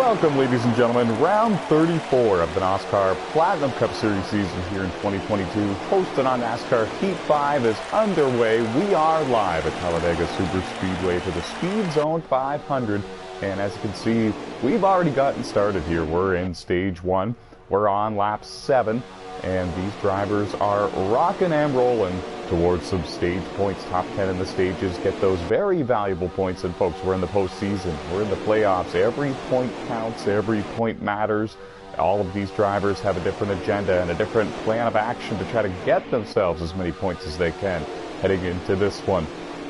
Welcome, ladies and gentlemen, round 34 of the NOSSCAR Platinum Cup Series season here in 2022. Hosted on NASCAR Heat 5 is underway. We are live at Talladega Superspeedway for the Speed Zone 500. And as you can see, we've already gotten started here. We're in stage 1. We're on lap 7. And these drivers are rocking and rolling towards some stage points. Top 10 in the stages get those very valuable points. And folks, we're in the postseason. We're in the playoffs. Every point counts. Every point matters. All of these drivers have a different agenda and a different plan of action to try to get themselves as many points as they can. Heading into this one,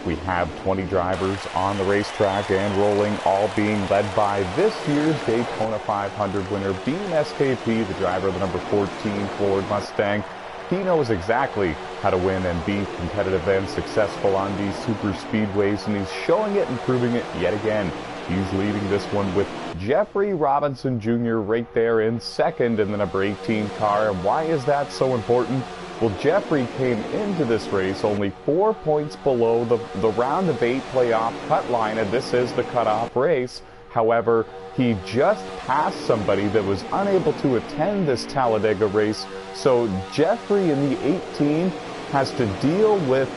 we have 20 drivers on the racetrack and rolling, all being led by this year's Daytona 500 winner, Beam SKP, the driver of the number 14 Ford Mustang. He knows exactly how to win and be competitive and successful on these super speedways, and he's showing it and proving it yet again. He's leading this one with Jeffrey Robinson Jr. right there in second in the number 18 car. And why is that so important? Well, Jeffrey came into this race only 4 points below the round of 8 playoff cut line, and this is the cutoff race. However, he just passed somebody that was unable to attend this Talladega race. So Jeffrey in the 18 has to deal with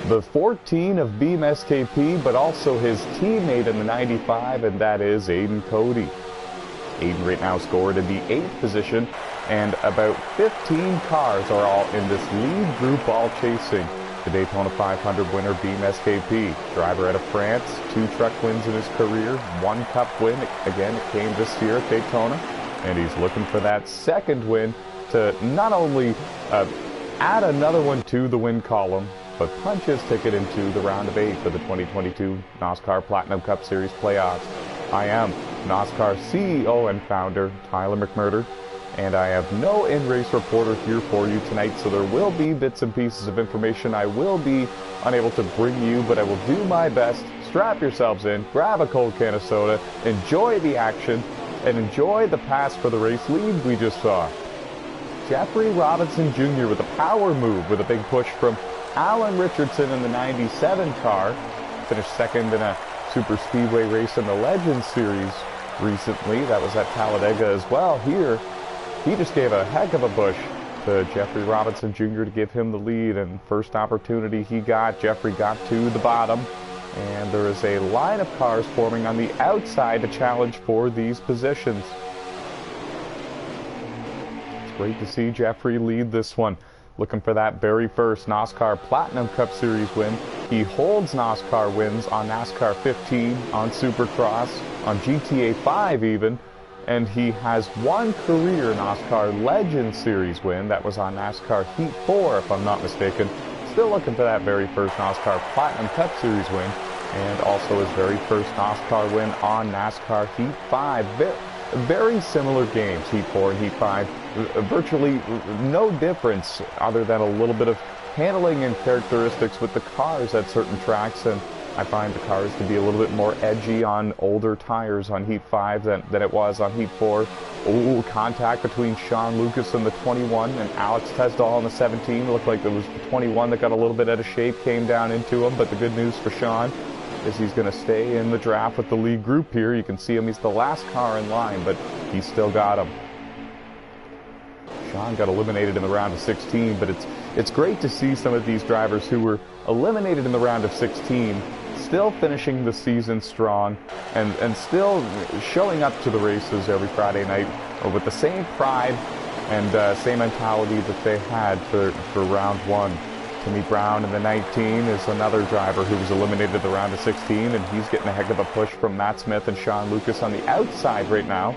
the 14 of Beam SKP, but also his teammate in the 95, and that is Aiden Cody. Aiden right now scored in the 8th position, and about 15 cars are all in this lead group, all chasing the Daytona 500 winner, Beam SKP. Driver out of France, 2 truck wins in his career, 1 cup win. Again, it came this year at Daytona, and he's looking for that second win to not only add another one to the win column, but punch his ticket into the round of 8 for the 2022 NOSSCAR Platinum Cup Series playoffs. I am NOSSCAR CEO and founder Tyler McMurder, and I have no in-race reporter here for you tonight, so there will be bits and pieces of information I will be unable to bring you, but I will do my best. Strap yourselves in, grab a cold can of soda, enjoy the action, and enjoy the pass for the race lead we just saw. Jeffrey Robinson Jr. with a power move with a big push from Alan Richardson in the 97 car. Finished second in a super speedway race in the Legends Series recently. That was at Talladega as well. Here, he just gave a heck of a push to Jeffrey Robinson Jr. to give him the lead, and first opportunity he got, Jeffrey got to the bottom, and there is a line of cars forming on the outside to challenge for these positions. It's great to see Jeffrey lead this one, looking for that very first NOSSCAR Platinum Cup Series win. He holds NOSSCAR wins on NASCAR 15, on Supercross, on GTA 5 even, and he has 1 career NOSSCAR Legends Series win. That was on NASCAR Heat 4, if I'm not mistaken. Still looking for that very first NOSSCAR Platinum Cup Series win, and also his very first NOSSCAR win on NASCAR Heat 5. Very similar games, Heat 4 and Heat 5. Virtually no difference other than a little bit of handling and characteristics with the cars at certain tracks, and I find the cars to be a little bit more edgy on older tires on Heat 5 than it was on Heat 4. Ooh, contact between Sean Lucas and the 21 and Alex Tesdall on the 17. It looked like it was the 21 that got a little bit out of shape, came down into him, but the good news for Sean is he's going to stay in the draft with the lead group here. You can see him, he's the last car in line, but he's still got him. Sean got eliminated in the round of 16, but it's great to see some of these drivers who were eliminated in the round of 16 still finishing the season strong and still showing up to the races every Friday night with the same pride and same mentality that they had for round 1. Timmy Brown in the 19 is another driver who was eliminated in the round of 16, and he's getting a heck of a push from Matt Smith and Sean Lucas on the outside right now.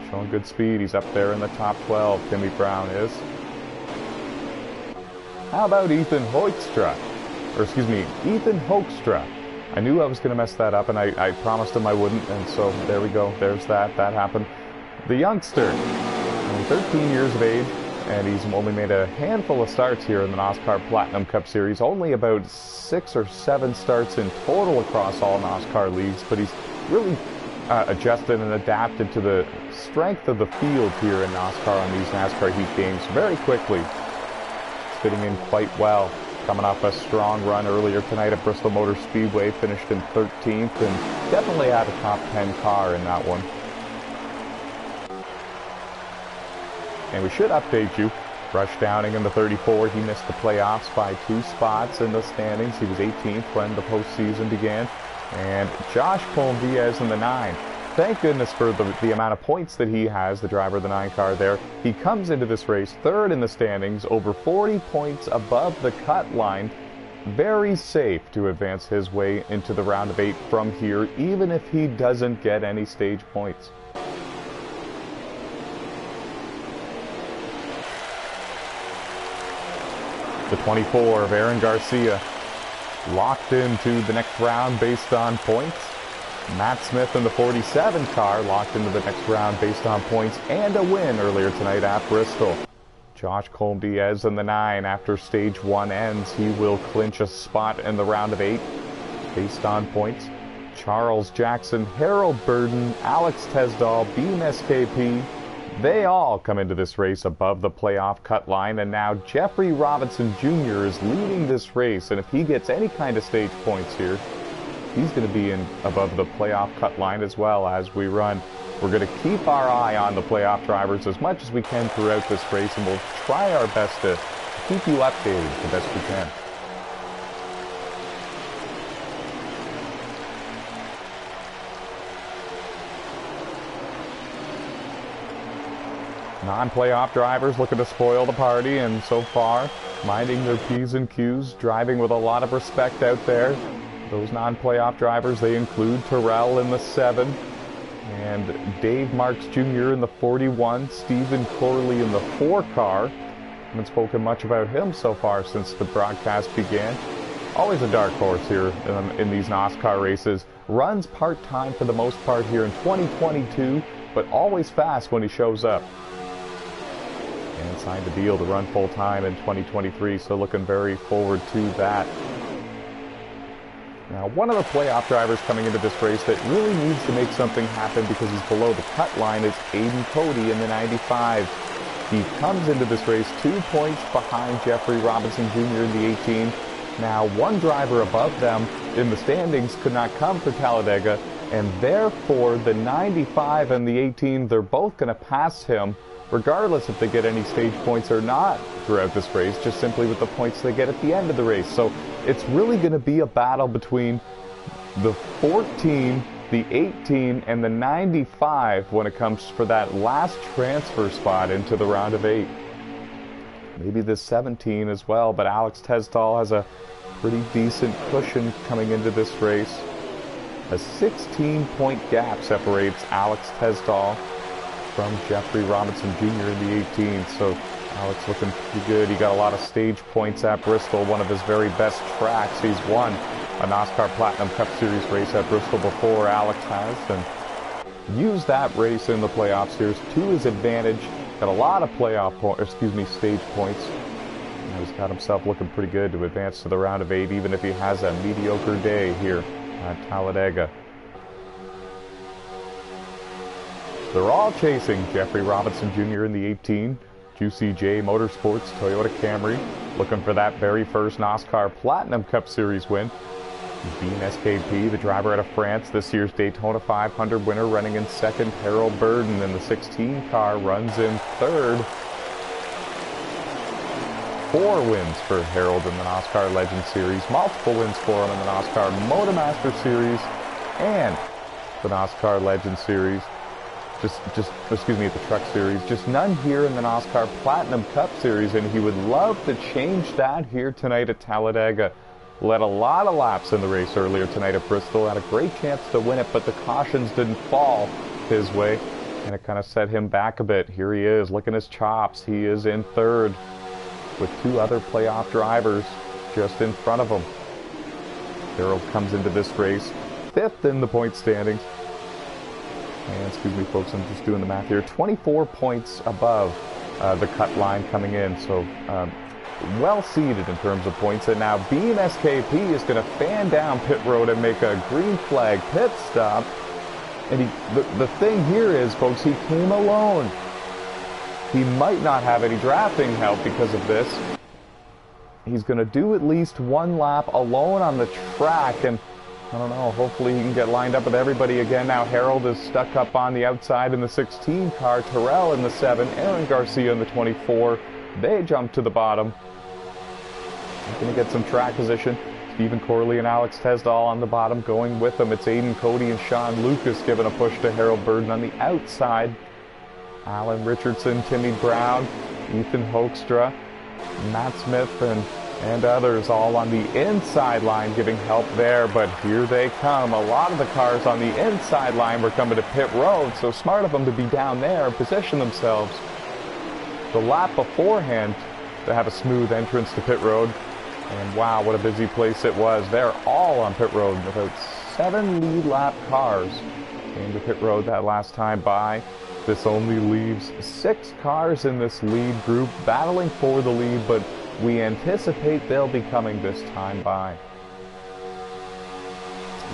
Showing good speed. He's up there in the top 12, Timmy Brown is. How about Ethan Hoekstra? Or excuse me, Ethan Hoekstra. I knew I was going to mess that up, and I promised him I wouldn't, and so there we go. There's that. That happened. The youngster, 13 years of age, and he's only made a handful of starts here in the NOSSCAR Platinum Cup Series. Only about 6 or 7 starts in total across all NOSSCAR leagues, but he's really adjusted and adapted to the strength of the field here in NOSSCAR on these NASCAR Heat games very quickly. It's fitting in quite well. Coming off a strong run earlier tonight at Bristol Motor Speedway, finished in 13th, and definitely had a top 10 car in that one. And we should update you. Rush Downing in the 34. He missed the playoffs by 2 spots in the standings. He was 18th when the postseason began. And Josh Colm-Diaz in the 9. Thank goodness for the amount of points that he has, the driver of the 9 car there. He comes into this race 3rd in the standings, over 40 points above the cut line. Very safe to advance his way into the round of 8 from here, even if he doesn't get any stage points. The 24 of Aaron Garcia locked into the next round based on points. Matt Smith in the 47 car locked into the next round based on points and a win earlier tonight at Bristol. Josh Colm-Diaz in the 9. After stage 1 ends, he will clinch a spot in the round of 8 based on points. Charles Jackson, Harold Burden, Alex Tesdall, Beam SKP, they all come into this race above the playoff cut line, and now Jeffrey Robinson Jr. is leading this race, and if he gets any kind of stage points here, he's going to be in above the playoff cut line as well as we run. We're going to keep our eye on the playoff drivers as much as we can throughout this race, and we'll try our best to keep you updated the best we can. Non-playoff drivers looking to spoil the party, and so far minding their P's and Q's, driving with a lot of respect out there. Those non-playoff drivers, they include Terrell in the 7 and Dave Marks Jr. in the 41, Stephen Corley in the 4 car. Haven't spoken much about him so far since the broadcast began. Always a dark horse here in these NOSSCAR races. Runs part-time for the most part here in 2022, but always fast when he shows up. And signed a deal to run full-time in 2023, so looking very forward to that. Now, one of the playoff drivers coming into this race that really needs to make something happen because he's below the cut line is Aiden Cody in the 95. He comes into this race 2 points behind Jeffrey Robinson Jr. in the 18. Now, one driver above them in the standings could not come for Talladega, and therefore the 95 and the 18, they're both going to pass him, regardless if they get any stage points or not throughout this race, just simply with the points they get at the end of the race. So it's really going to be a battle between the 14, the 18, and the 95 when it comes for that last transfer spot into the round of 8. Maybe the 17 as well, but Alex Tesdall has a pretty decent cushion coming into this race. A 16-point gap separates Alex Tesdall from Jeffrey Robinson Jr. in the 18, so Alex looking pretty good. He got a lot of stage points at Bristol, one of his very best tracks. He's won a NASCAR Platinum Cup Series race at Bristol before, Alex has, and used that race in the playoffs here to his advantage. Got a lot of stage points. And he's got himself looking pretty good to advance to the round of 8, even if he has a mediocre day here at Talladega. They're all chasing Jeffrey Robinson Jr. in the 18. Juicy J Motorsports Toyota Camry looking for that very first NASCAR Platinum Cup Series win. Beam SKP, the driver out of France, this year's Daytona 500 winner, running in 2nd. Harold Burden in the 16 car runs in 3rd. 4 wins for Harold in the NASCAR Legend Series. Multiple wins for him in the NASCAR Motormaster Series and the NASCAR Legend Series. The Truck Series. Just none here in the NASCAR Platinum Cup Series, and he would love to change that here tonight at Talladega. Led a lot of laps in the race earlier tonight at Bristol. Had a great chance to win it, but the cautions didn't fall his way, and it kind of set him back a bit. Here he is, licking his chops. He is in 3rd with 2 other playoff drivers just in front of him. Harold comes into this race 5th in the point standings. And excuse me, folks, I'm just doing the math here. 24 points above the cut line coming in, so well seeded in terms of points. And now Beam SKP is going to fan down pit road and make a green flag pit stop. And the thing here is, folks, he came alone. He might not have any drafting help because of this. He's going to do at least 1 lap alone on the track, and I don't know. Hopefully he can get lined up with everybody again. Now Harold is stuck up on the outside in the 16 car. Terrell in the 7. Aaron Garcia in the 24. They jump to the bottom. Going to get some track position. Stephen Corley and Alex Tesdall on the bottom going with them. It's Aiden Cody and Sean Lucas giving a push to Harold Burden on the outside. Alan Richardson, Timmy Brown, Ethan Hoekstra, Matt Smith, and others all on the inside line giving help there. But here they come. A lot of the cars on the inside line were coming to pit road, so smart of them to be down there and position themselves the lap beforehand to have a smooth entrance to pit road. And wow, what a busy place it was. They're all on pit road. About 7 lead lap cars came to pit road that last time by. This only leaves 6 cars in this lead group battling for the lead, but we anticipate they'll be coming this time by.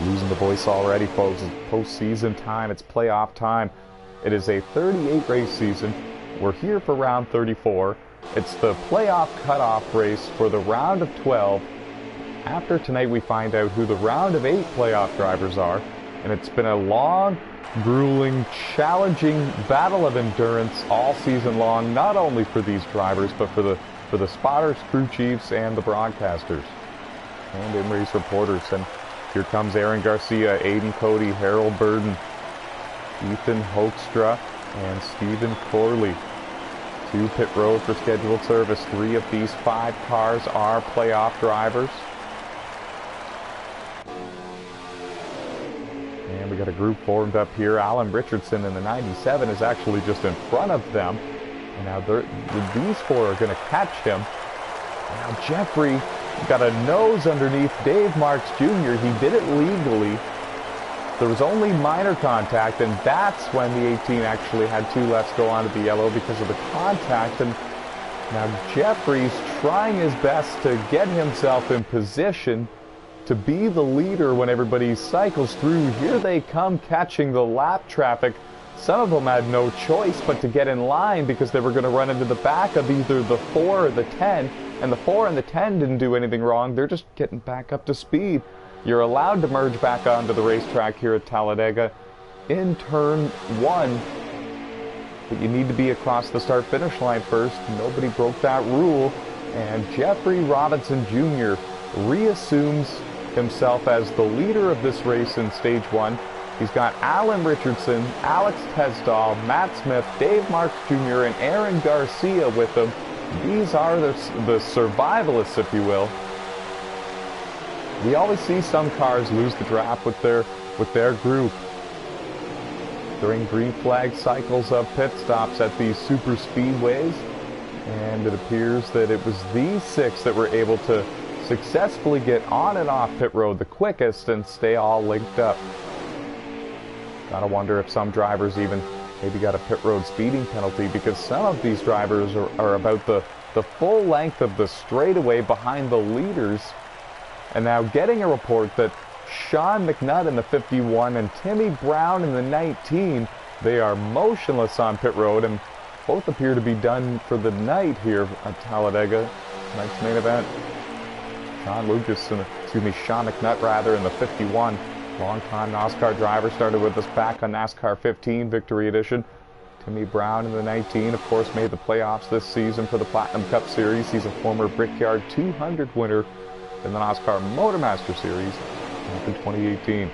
Losing the voice already, folks. It's postseason time. It's playoff time. It is a 38 race season. We're here for round 34. It's the playoff cutoff race for the round of 12. After tonight, we find out who the round of 8 playoff drivers are. And it's been a long, grueling, challenging battle of endurance all season long, not only for these drivers, but for the spotters, crew chiefs, and the broadcasters, and in-race reporters. And here comes Aaron Garcia, Aiden Cody, Harold Burden, Ethan Hoekstra, and Stephen Corley to pit road for scheduled service. 3 of these 5 cars are playoff drivers. And we got a group formed up here. Alan Richardson in the 97 is actually just in front of them. And now these 4 are going to catch him. Now Jeffrey got a nose underneath Dave Marks Jr. He did it legally. There was only minor contact, and that's when the 18 actually had 2 lefts go onto the yellow because of the contact. And now Jeffrey's trying his best to get himself in position to be the leader when everybody cycles through. Here they come catching the lap traffic. Some of them had no choice but to get in line because they were going to run into the back of either the 4 or the 10. And the 4 and the 10 didn't do anything wrong. They're just getting back up to speed. You're allowed to merge back onto the racetrack here at Talladega in turn 1. But you need to be across the start-finish line first. Nobody broke that rule. And Jeffrey Robinson Jr. reassumes himself as the leader of this race in stage 1. He's got Alan Richardson, Alex Tesdall, Matt Smith, Dave Marks Jr., and Aaron Garcia with him. These are the survivalists, if you will. We always see some cars lose the draft with their group during green flag cycles of pit stops at these super speedways. And it appears that it was these 6 that were able to successfully get on and off pit road the quickest and stay all linked up. Gotta wonder if some drivers even maybe got a pit road speeding penalty, because some of these drivers are about the full length of the straightaway behind the leaders. And now getting a report that Sean McNutt in the 51 and Timmy Brown in the 19, they are motionless on pit road, and both appear to be done for the night here at Talladega. Tonight's main event. Sean McNutt rather in the 51. Long-time NASCAR driver, started with us back on NASCAR 15 Victory Edition. Timmy Brown in the 19, of course, made the playoffs this season for the Platinum Cup Series. He's a former Brickyard 200 winner in the NASCAR Motormaster Series back in 2018.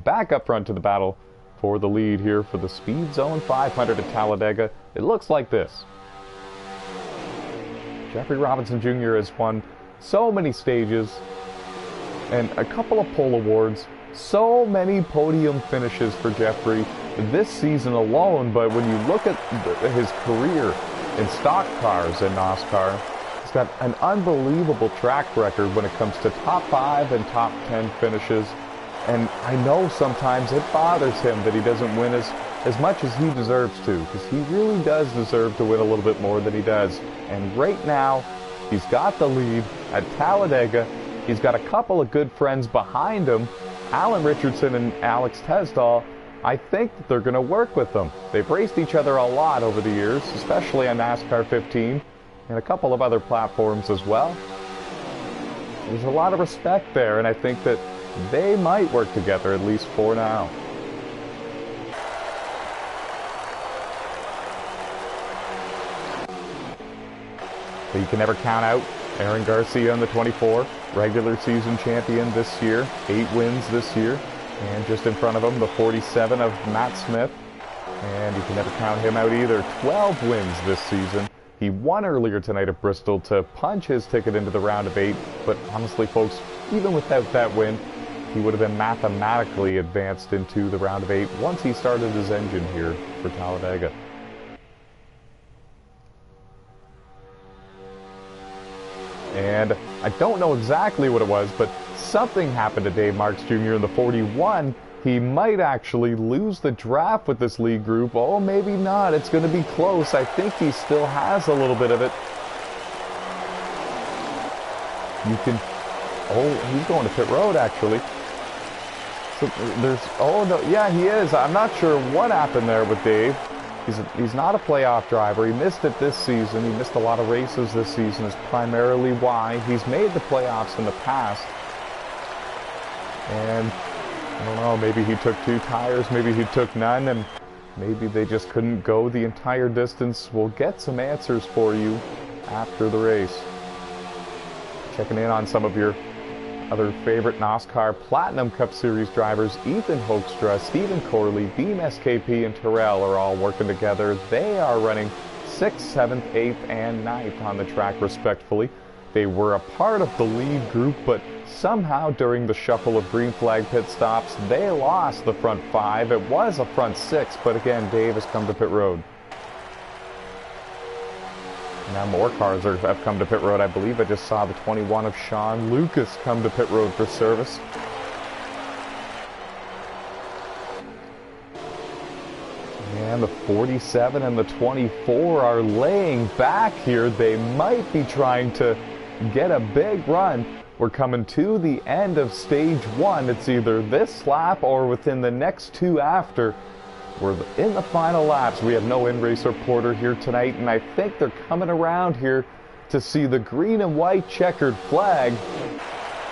Back up front to the battle for the lead here for the Speed Zone 500 at Talladega. It looks like this. Jeffrey Robinson Jr. has won so many stages and a couple of pole awards, so many podium finishes for Jeffrey this season alone. But when you look at his career in stock cars in NASCAR, he's got an unbelievable track record when it comes to top 5 and top 10 finishes. And I know sometimes it bothers him that he doesn't win as much as he deserves to, because he really does deserve to win a little bit more than he does. And right now, he's got the lead at Talladega. He's got a couple of good friends behind him, Alan Richardson and Alex Tesdall. I think that they're going to work with them. They've raced each other a lot over the years, especially on NASCAR 15 and a couple of other platforms as well. there's a lot of respect there, and I think that they might work together, at least for now. But you can never count out Aaron Garcia in the 24, regular season champion this year, 8 wins this year, and just in front of him, the 47 of Matt Smith. And you can never count him out either, 12 wins this season. He won earlier tonight at Bristol to punch his ticket into the round of 8, but honestly, folks, even without that win, he would have been mathematically advanced into the round of 8 once he started his engine here for Talladega. And I don't know exactly what it was, but something happened to Dave Marks Jr. in the 41. He might actually lose the draft with this lead group. Oh, maybe not. It's going to be close. I think he still has a little bit of it. You can... Oh, he's going to pit road, actually. So there's... Oh, no. Yeah, he is. I'm not sure what happened there with Dave. He's not a playoff driver. He missed it this season. He missed a lot of races this season is primarily why. He's made the playoffs in the past. And I don't know, maybe he took 2 tires, maybe he took none, and maybe they just couldn't go the entire distance. We'll get some answers for you after the race. Checking in on some of your other favorite NOSSCAR Platinum Cup Series drivers, Ethan Hoekstra, Stephen Corley, Beam SKP, and Terrell are all working together. They are running 6th, 7th, 8th, and 9th on the track respectively. They were a part of the lead group, but somehow during the shuffle of green flag pit stops, they lost the front 5. It was a front 6, but again, Dave has come to pit road. Now more cars have come to pit road. I believe I just saw the 21 of Sean Lucas come to pit road for service. And the 47 and the 24 are laying back here. They might be trying to get a big run. We're coming to the end of stage 1. It's either this lap or within the next 2 after. We're in the final laps. We have no in-race reporter here tonight, and I think they're coming around here to see the green and white checkered flag.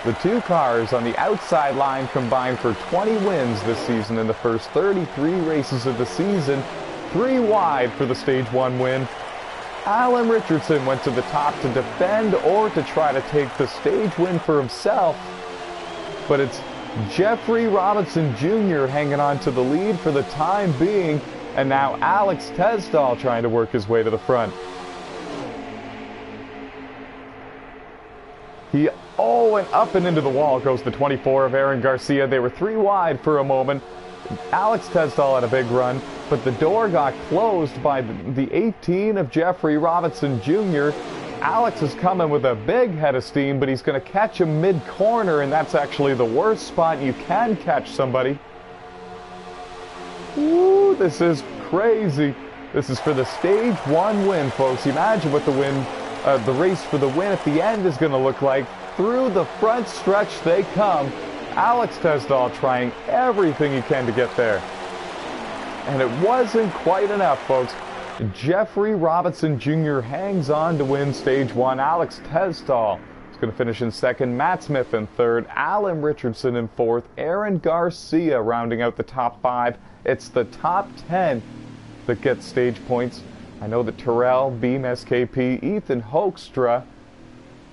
The 2 cars on the outside line combined for 20 wins this season in the first 33 races of the season. 3 wide for the stage 1 win. Alan Richardson went to the top to defend or to try to take the stage win for himself, but it's Jeffrey Robinson Jr. hanging on to the lead for the time being, and now Alex Tesdall trying to work his way to the front. And up and into the wall goes the 24 of Aaron Garcia. They were 3 wide for a moment. Alex Tesdall had a big run, but the door got closed by the 18 of Jeffrey Robinson Jr. Alex is coming with a big head of steam, but he's going to catch him mid-corner, and that's actually the worst spot you can catch somebody. Ooh, this is crazy. This is for the stage 1 win, folks. Imagine what the race for the win at the end is going to look like. Through the front stretch they come. Alex Tesdall trying everything he can to get there. And it wasn't quite enough, folks. Jeffrey Robinson Jr. hangs on to win stage 1. Alex Tesdall is going to finish in 2nd. Matt Smith in 3rd. Alan Richardson in 4th. Aaron Garcia rounding out the top 5. It's the top 10 that gets stage points. I know that Terrell, Beam SKP, Ethan Hoekstra,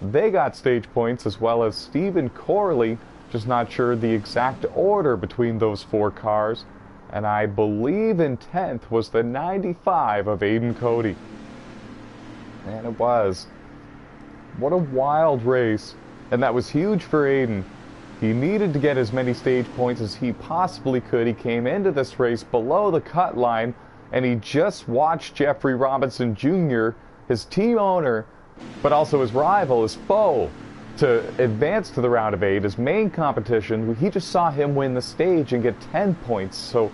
they got stage points, as well as Stephen Corley. Just not sure the exact order between those 4 cars. And I believe in 10th was the 95 of Aiden Cody. And it was. What a wild race. And that was huge for Aiden. He needed to get as many stage points as he possibly could. He came into this race below the cut line, and he just watched Jeffrey Robinson Jr., his team owner, but also his rival, his foe, to advance to the round of 8, his main competition. He just saw him win the stage and get 10 points. So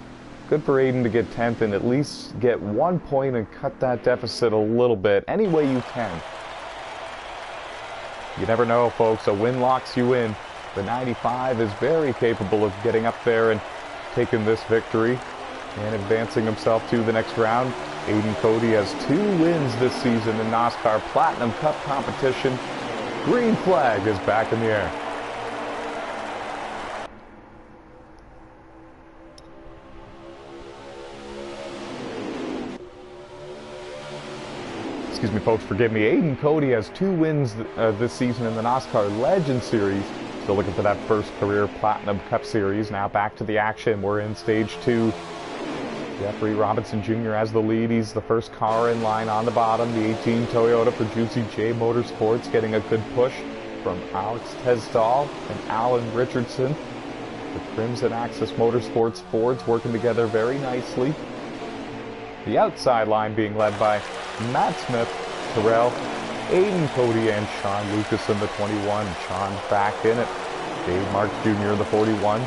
good for Aiden to get 10th and at least get 1 point and cut that deficit a little bit any way you can. You never know, folks. A win locks you in. The 95 is very capable of getting up there and taking this victory and advancing himself to the next round. Aiden Cody has 2 wins this season in NASCAR Platinum Cup competition. Green flag is back in the air. Excuse me, folks, forgive me. Aiden Cody has 2 wins this season in the NASCAR Legend Series. Still looking for that first career Platinum Cup Series. Now back to the action. We're in stage 2. Jeffrey Robinson Jr. has the lead. He's the first car in line on the bottom. The 18 Toyota for Juicy J Motorsports getting a good push from Alex Tesdall and Alan Richardson. The Crimson Axis Motorsports Fords working together very nicely. The outside line being led by Matt Smith, Terrell, Aiden Cody, and Sean Lucas in the 21. Sean back in it. Dave Marks Jr. in the 41.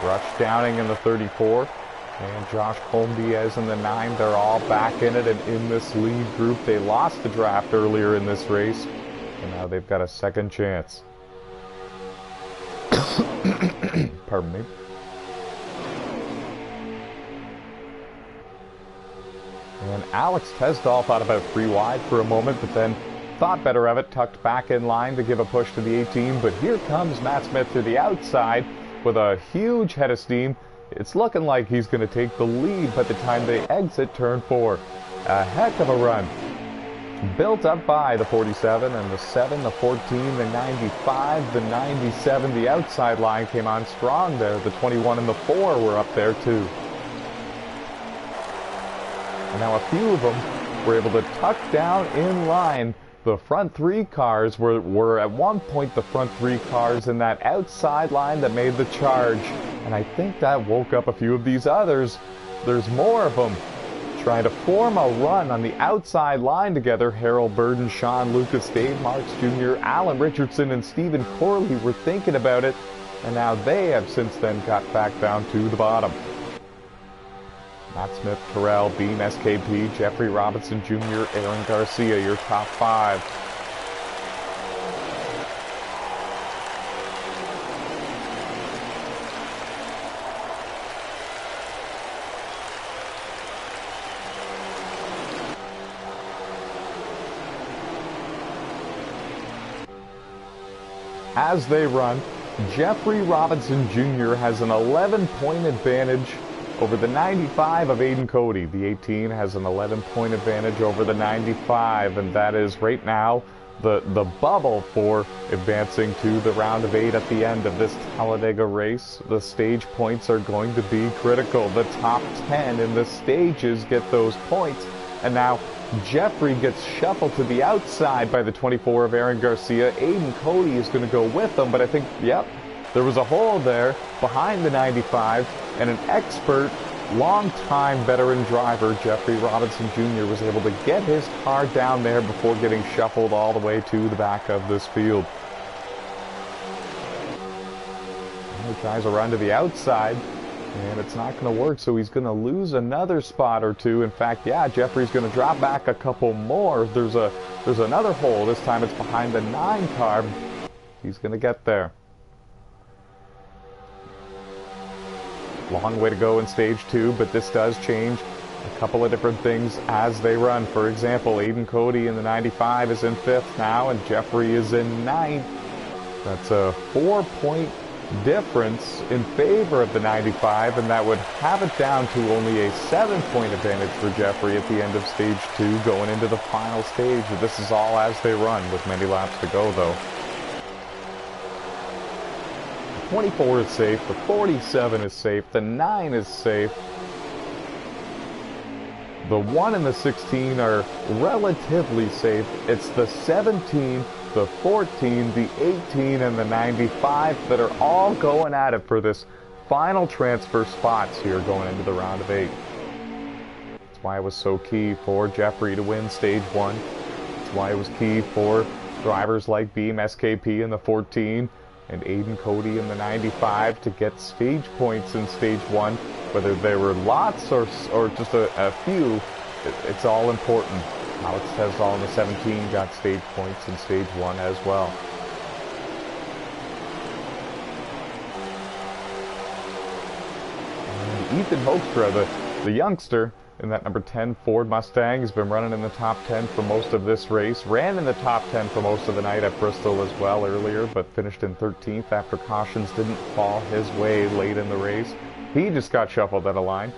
Rush Downing in the 34. And Josh Colm-Diaz in the 9. They're all back in it and in this lead group. They lost the draft earlier in this race, and now they've got a second chance. Pardon me. And Alex Tesdall thought about 3 wide for a moment, but then thought better of it, tucked back in line to give a push to the 18. But here comes Matt Smith to the outside with a huge head of steam. It's looking like he's going to take the lead by the time they exit turn 4. A heck of a run. Built up by the 47 and the 7, the 14, the 95, the 97. The outside line came on strong there. The 21 and the 4 were up there too. And now a few of them were able to tuck down in line. The front 3 cars were at one point the front 3 cars in that outside line that made the charge. And I think that woke up a few of these others. There's more of them trying to form a run on the outside line together. Harold Burden, Sean Lucas, Dave Marks Jr., Alan Richardson, and Stephen Corley were thinking about it. And now they have since then got back down to the bottom. Matt Smith, Terrell, Beam, SKP, Jeffrey Robinson Jr., Aaron Garcia, your top 5. As they run, Jeffrey Robinson Jr. has an 11-point advantage over the 95 of Aiden Cody. The 18 has an 11-point advantage over the 95, and that is right now the bubble for advancing to the round of 8 at the end of this Talladega race. The stage points are going to be critical. The top 10 in the stages get those points, and now Jeffrey gets shuffled to the outside by the 24 of Aaron Garcia. Aiden Cody is going to go with them, but I think, yep, there was a hole there behind the 95, and an expert, long-time veteran driver, Jeffrey Robinson Jr., was able to get his car down there before getting shuffled all the way to the back of this field. And he tries to run to the outside, and it's not going to work, so he's going to lose another spot or 2. In fact, yeah, Jeffrey's going to drop back a couple more. There's another hole. This time it's behind the 9 car. He's going to get there. Long way to go in stage 2, but this does change a couple of different things as they run. For example, Aiden Cody in the 95 is in 5th now, and Jeffrey is in 9th. That's a 4-point difference in favor of the 95, and that would have it down to only a 7-point advantage for Jeffrey at the end of stage 2 going into the final stage. This is all as they run with many laps to go, though. 24 is safe, the 47 is safe, the 9 is safe. The 1 and the 16 are relatively safe. It's the 17, the 14, the 18, and the 95 that are all going at it for this final transfer spots here going into the round of 8. That's why it was so key for Jeffrey to win stage 1. That's why it was key for drivers like Beam, SKP in the 14, and Aiden Cody in the 95 to get stage points in stage 1. Whether there were lots or just a few, it's all important. Alex Tesdall in the 17 got stage points in stage 1 as well. And Ethan Hoekstra, the youngster, in that number 10 Ford Mustang. He's been running in the top 10 for most of this race. Ran in the top 10 for most of the night at Bristol as well earlier, but finished in 13th after cautions didn't fall his way late in the race. He just got shuffled out of line,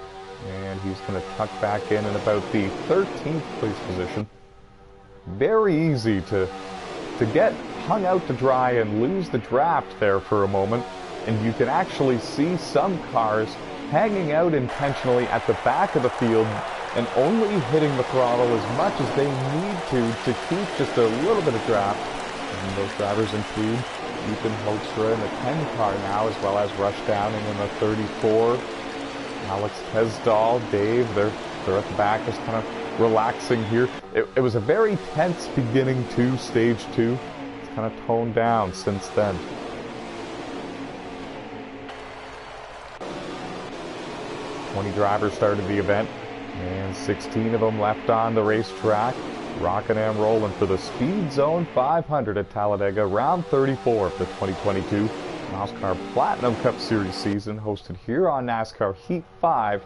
and he's going to tuck back in about the 13th place position. Very easy to get hung out to dry and lose the draft there for a moment, and you can actually see some cars hanging out intentionally at the back of the field and only hitting the throttle as much as they need to keep just a little bit of draft. And those drivers include Ethan Hoekstra in the 10 car now, as well as Rush Downing in the 34. Alex Tesdahl, Dave, they're at the back just kind of relaxing here. It was a very tense beginning to stage 2. It's kind of toned down since then. Drivers started the event, and 16 of them left on the racetrack, rocking and rolling for the Speed Zone 500 at Talladega, round 34 of the 2022 NOSSCAR Platinum Cup Series season, hosted here on NASCAR Heat 5,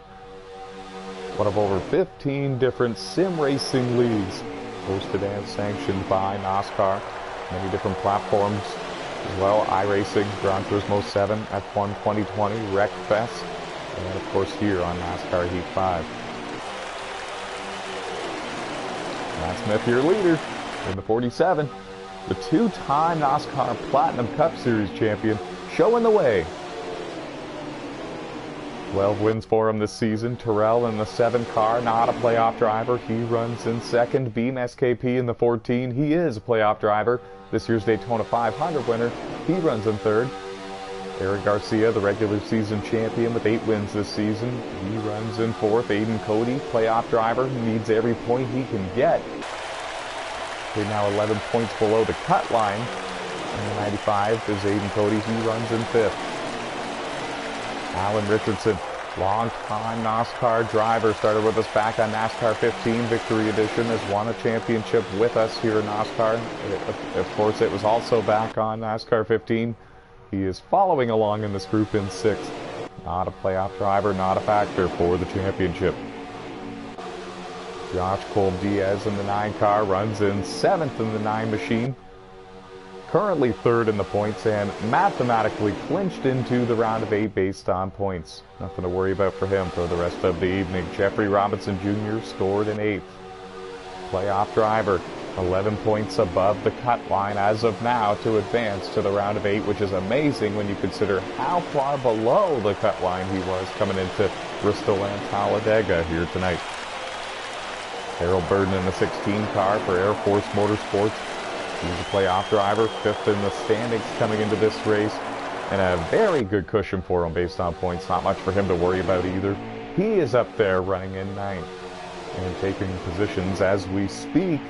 one of over 15 different sim racing leagues, hosted and sanctioned by NOSSCAR, many different platforms as well, iRacing, Gran Turismo 7, F1 2020, Wreckfest, and of course here on NASCAR Heat 5. Matt Smith, your leader in the 47. The two-time NOSSCAR Platinum Cup Series champion, showing the way. 12 wins for him this season. Terrell in the 7 car, not a playoff driver. He runs in second. Beam SKP in the 14. He is a playoff driver. This year's Daytona 500 winner. He runs in third. Eric Garcia, the regular season champion with 8 wins this season. He runs in fourth. Aiden Cody, playoff driver, needs every point he can get. They're now 11 points below the cut line. And the 95 is Aiden Cody. He runs in fifth. Alan Richardson, long-time NOSSCAR driver, started with us back on NASCAR 15 Victory Edition, has won a championship with us here in NOSSCAR. Of course, it was also back on NASCAR 15. He is following along in this group in 6th. Not a playoff driver, not a factor for the championship. Josh Cole Diaz in the 9 car runs in 7th in the 9 machine. Currently 3rd in the points and mathematically clinched into the round of 8 based on points. Nothing to worry about for him for the rest of the evening. Jeffrey Robinson Jr. scored in 8th. Playoff driver. 11 points above the cut line as of now to advance to the round of 8, which is amazing when you consider how far below the cut line he was coming into Bristol and Talladega here tonight. Harold Burden in the 16 car for Air Force Motorsports. He's a playoff driver, 5th in the standings coming into this race, and a very good cushion for him based on points. Not much for him to worry about either. He is up there running in 9th and taking positions as we speak,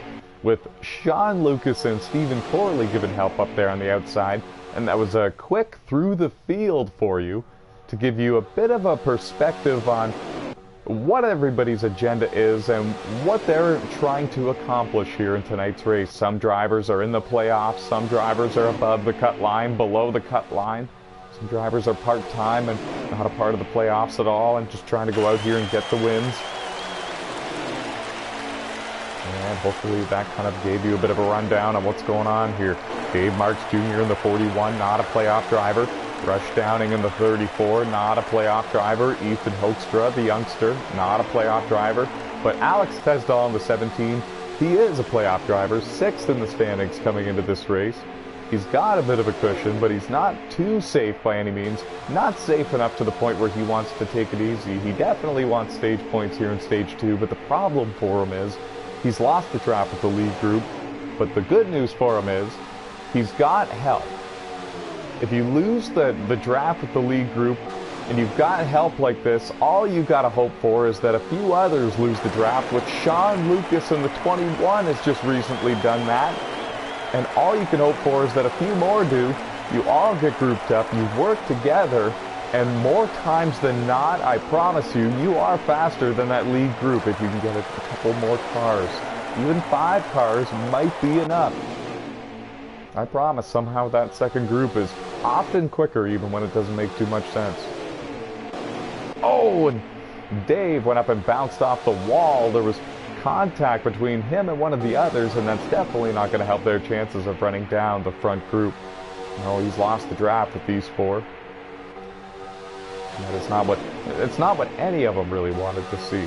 with Sean Lucas and Stephen Corley giving help up there on the outside. And that was a quick through the field for you to give you a bit of a perspective on what everybody's agenda is and what they're trying to accomplish here in tonight's race. Some drivers are in the playoffs, some drivers are above the cut line, below the cut line. Some drivers are part-time and not a part of the playoffs at all and just trying to go out here and get the wins. And hopefully that kind of gave you a bit of a rundown on what's going on here. Dave Marks Jr. in the 41, not a playoff driver. Rush Downing in the 34, not a playoff driver. Ethan Hoekstra, the youngster, not a playoff driver. But Alex Tesdahl in the 17, he is a playoff driver, 6th in the standings coming into this race. He's got a bit of a cushion, but he's not too safe by any means. Not safe enough to the point where he wants to take it easy. He definitely wants stage points here in stage 2, but the problem for him is he's lost the draft with the lead group. But the good news for him is he's got help. If you lose the draft with the lead group and you've got help like this, all you got to hope for is that a few others lose the draft, which Sean Lucas in the 21 has just recently done that. And all you can hope for is that a few more do. You all get grouped up, you work together, and more times than not, I promise you, you are faster than that lead group if you can get a couple more cars. Even 5 cars might be enough. I promise somehow that second group is often quicker even when it doesn't make too much sense. Oh, and Dave went up and bounced off the wall. There was contact between him and one of the others, and that's definitely not going to help their chances of running down the front group. No, he's lost the draft with these four. And it's not what any of them really wanted to see.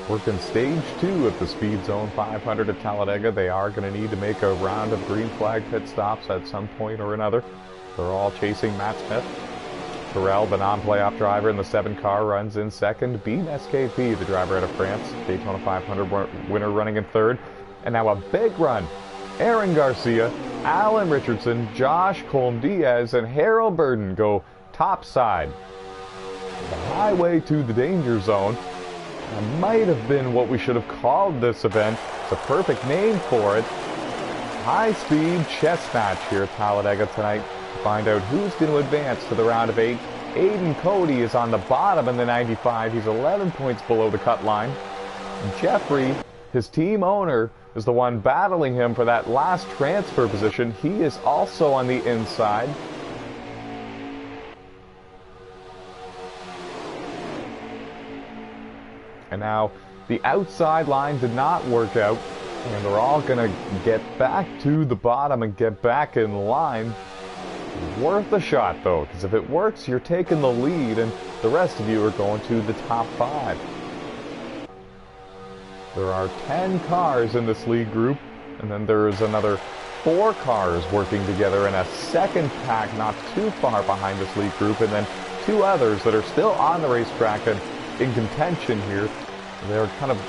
Working stage 2 at the Speed Zone 500 at Talladega. They are going to need to make a round of green flag pit stops at some point or another. They're all chasing Matt Smith. Terrell, the non-playoff driver in the 7 car, runs in second. Beam SKP, the driver out of France, Daytona 500 winner, running in third. And now a big run. Aaron Garcia, Alan Richardson, Josh Colm-Diaz, and Harold Burden go topside. The highway to the danger zone. That might have been what we should have called this event. It's a perfect name for it. High-speed chess match here at Talladega tonight to find out who's going to advance to the round of 8. Aiden Cody is on the bottom in the 95. He's 11 points below the cut line. Jeffrey, his team owner, is the one battling him for that last transfer position. He is also on the inside. And now the outside line did not work out, and they're all going to get back to the bottom and get back in line. Worth a shot, though, because if it works, you're taking the lead, and the rest of you are going to the top 5. There are 10 cars in this lead group, and then there's another 4 cars working together in a second pack not too far behind this lead group, and then 2 others that are still on the racetrack and in contention here. They're kind of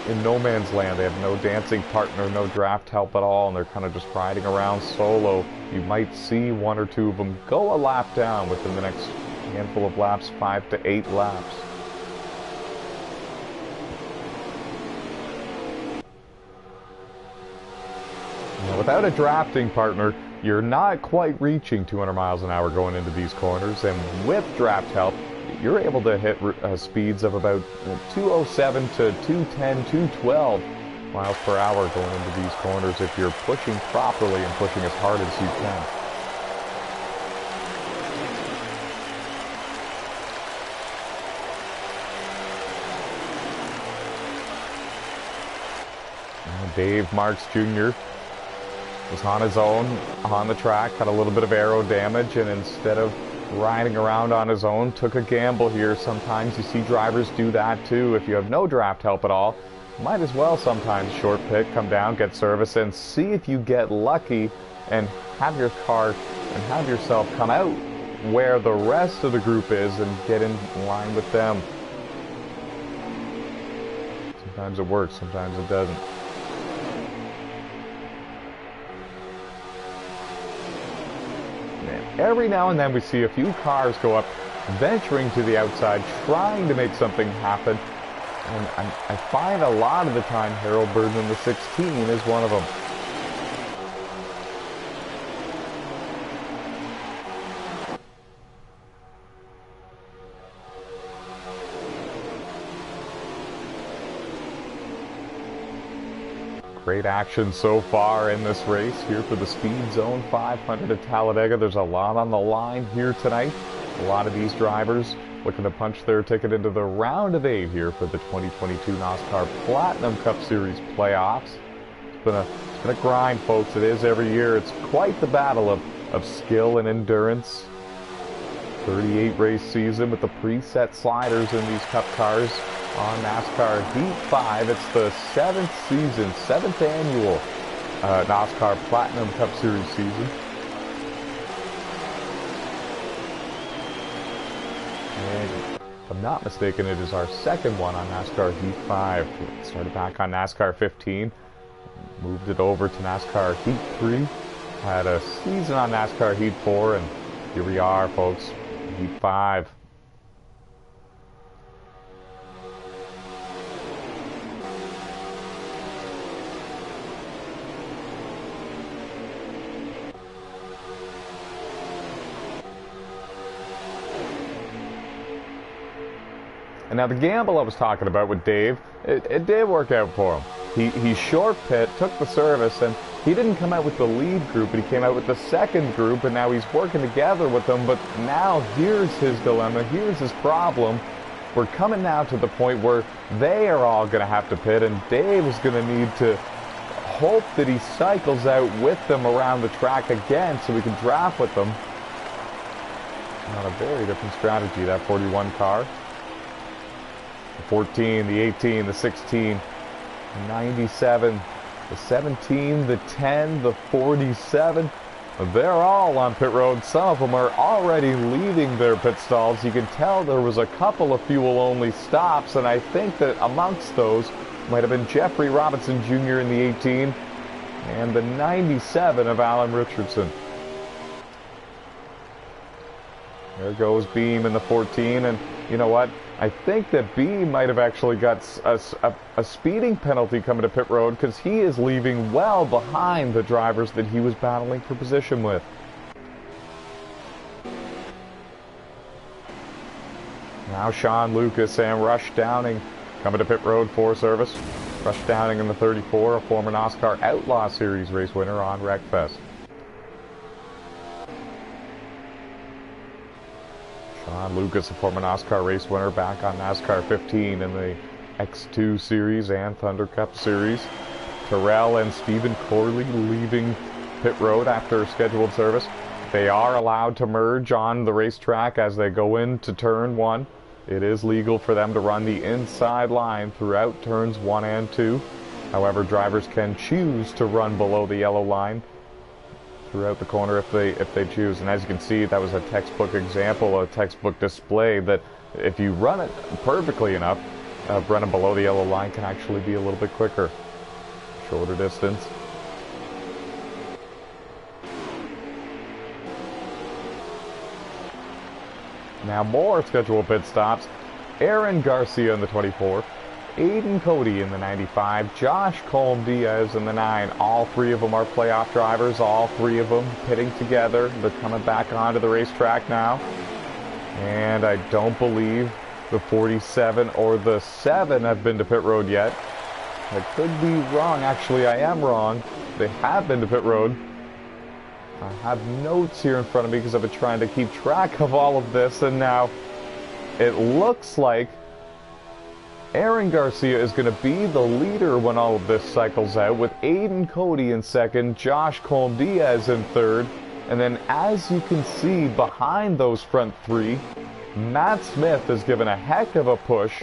in no man's land. They have no dancing partner, no draft help at all, and they're kind of just riding around solo. You might see 1 or 2 of them go a lap down within the next handful of laps, 5 to 8 laps. Now, without a drafting partner, you're not quite reaching 200 miles an hour going into these corners, and with draft help, you're able to hit speeds of about 207 to 210, 212 miles per hour going into these corners if you're pushing properly and pushing as hard as you can. Dave Marks Jr. was on his own on the track, had a little bit of aero damage, and instead of riding around on his own, took a gamble here. Sometimes you see drivers do that too. If you have no draft help at all, might as well sometimes short pit, come down, get service, and see if you get lucky and have your car and have yourself come out where the rest of the group is and get in line with them. Sometimes it works, sometimes it doesn't. Every now and then we see a few cars go up, venturing to the outside, trying to make something happen. And I find a lot of the time Harold Burden in the 16 is one of them. Great action so far in this race here for the Speed Zone 500 at Talladega. There's a lot on the line here tonight. A lot of these drivers looking to punch their ticket into the round of 8 here for the 2022 NOSSCAR Platinum Cup Series playoffs. It's been a grind, folks. It is every year. It's quite the battle of skill and endurance. 38 race season with the preset sliders in these Cup cars. On NASCAR Heat 5, it's the 7th season, 7th annual NOSSCAR Platinum Cup Series season. And if I'm not mistaken, it is our second one on NASCAR Heat 5. It started back on NASCAR 15, moved it over to NASCAR Heat 3, had a season on NASCAR Heat 4, and here we are, folks, Heat 5. And now the gamble I was talking about with Dave, it did work out for him. He short pit, took the service, and he didn't come out with the lead group, but he came out with the second group, and now he's working together with them. But now here's his dilemma, here's his problem. We're coming now to the point where they are all going to have to pit, and Dave is going to need to hope that he cycles out with them around the track again so we can draft with them. Not a very different strategy, that 41 car. The 14, the 18, the 16, the 97, the 17, the 10, the 47. They're all on pit road. Some of them are already leaving their pit stalls. You can tell there was a couple of fuel-only stops, and I think that amongst those might have been Jeffrey Robinson Jr. in the 18 and the 97 of Alan Richardson. There goes Beam in the 14, and you know what? I think that Beam might have actually got a speeding penalty coming to pit road because he is leaving well behind the drivers that he was battling for position with. Now Sean Lucas and Rush Downing coming to pit road for service. Rush Downing in the 34, a former NASCAR Outlaw Series race winner on Wreckfest. Sean Lucas, a former NASCAR race winner, back on NASCAR 15 in the X2 Series and Thunder Cup Series. Terrell and Stephen Corley leaving pit road after scheduled service. They are allowed to merge on the racetrack as they go into turn 1. It is legal for them to run the inside line throughout turns 1 and 2. However, drivers can choose to run below the yellow line throughout the corner if they choose. And as you can see, that was a textbook example, a textbook display that if you run it perfectly enough, running below the yellow line can actually be a little bit quicker, shorter distance. Now more scheduled pit stops. Aaron Garcia in the 24, Aiden Cody in the 95, Josh Colm-Diaz in the 9. All three of them are playoff drivers, all three of them pitting together. They're coming back onto the racetrack now. And I don't believe the 47 or the 7 have been to pit road yet. I could be wrong. Actually, I am wrong. They have been to pit road. I have notes here in front of me because I've been trying to keep track of all of this, and now it looks like Aaron Garcia is going to be the leader when all of this cycles out, with Aiden Cody in second, Josh Colm-Diaz in third, and then as you can see behind those front three, Matt Smith has given a heck of a push,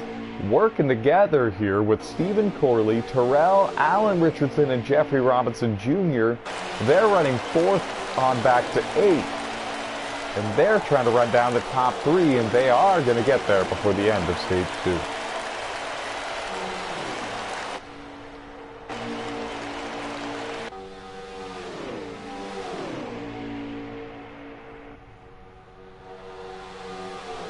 working together here with Stephen Corley, Terrell, Alan Richardson, and Jeffrey Robinson Jr. They're running fourth on back to 8. And they're trying to run down the top 3, and they are going to get there before the end of stage 2.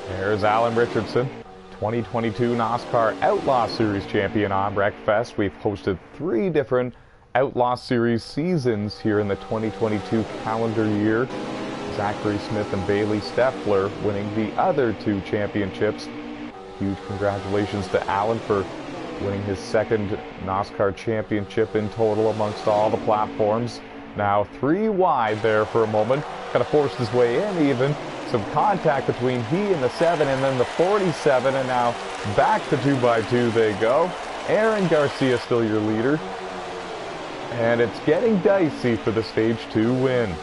There's Alan Richardson, 2022 NASCAR Outlaw Series champion on Wreckfest. We've hosted 3 different Outlaw Series seasons here in the 2022 calendar year. Zachary Smith and Bailey Steffler winning the other 2 championships. Huge congratulations to Alan for winning his 2nd NASCAR championship in total amongst all the platforms. Now 3 wide there for a moment. Kind of forced his way in even. Some contact between he and the 7 and then the 47, and now back to 2x2 they go. Aaron Garcia still your leader. And it's getting dicey for the stage 2 win.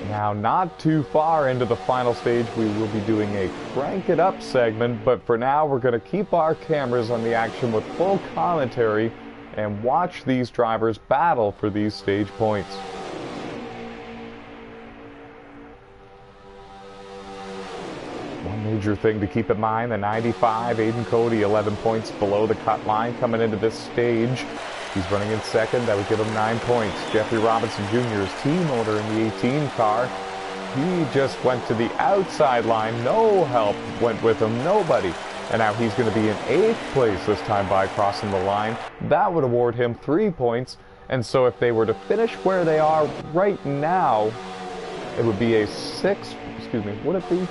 Now, not too far into the final stage, we will be doing a crank it up segment, but for now we're going to keep our cameras on the action with full commentary and watch these drivers battle for these stage points. One major thing to keep in mind, the 95, Aiden Cody, 11 points below the cut line coming into this stage. He's running in second. That would give him 9 points. Jeffrey Robinson Jr., his team owner in the 18 car, he just went to the outside line. No help went with him, nobody. And now he's going to be in 8th place this time by crossing the line. That would award him 3 points. And so if they were to finish where they are right now, it would be a 6, excuse me, would it be?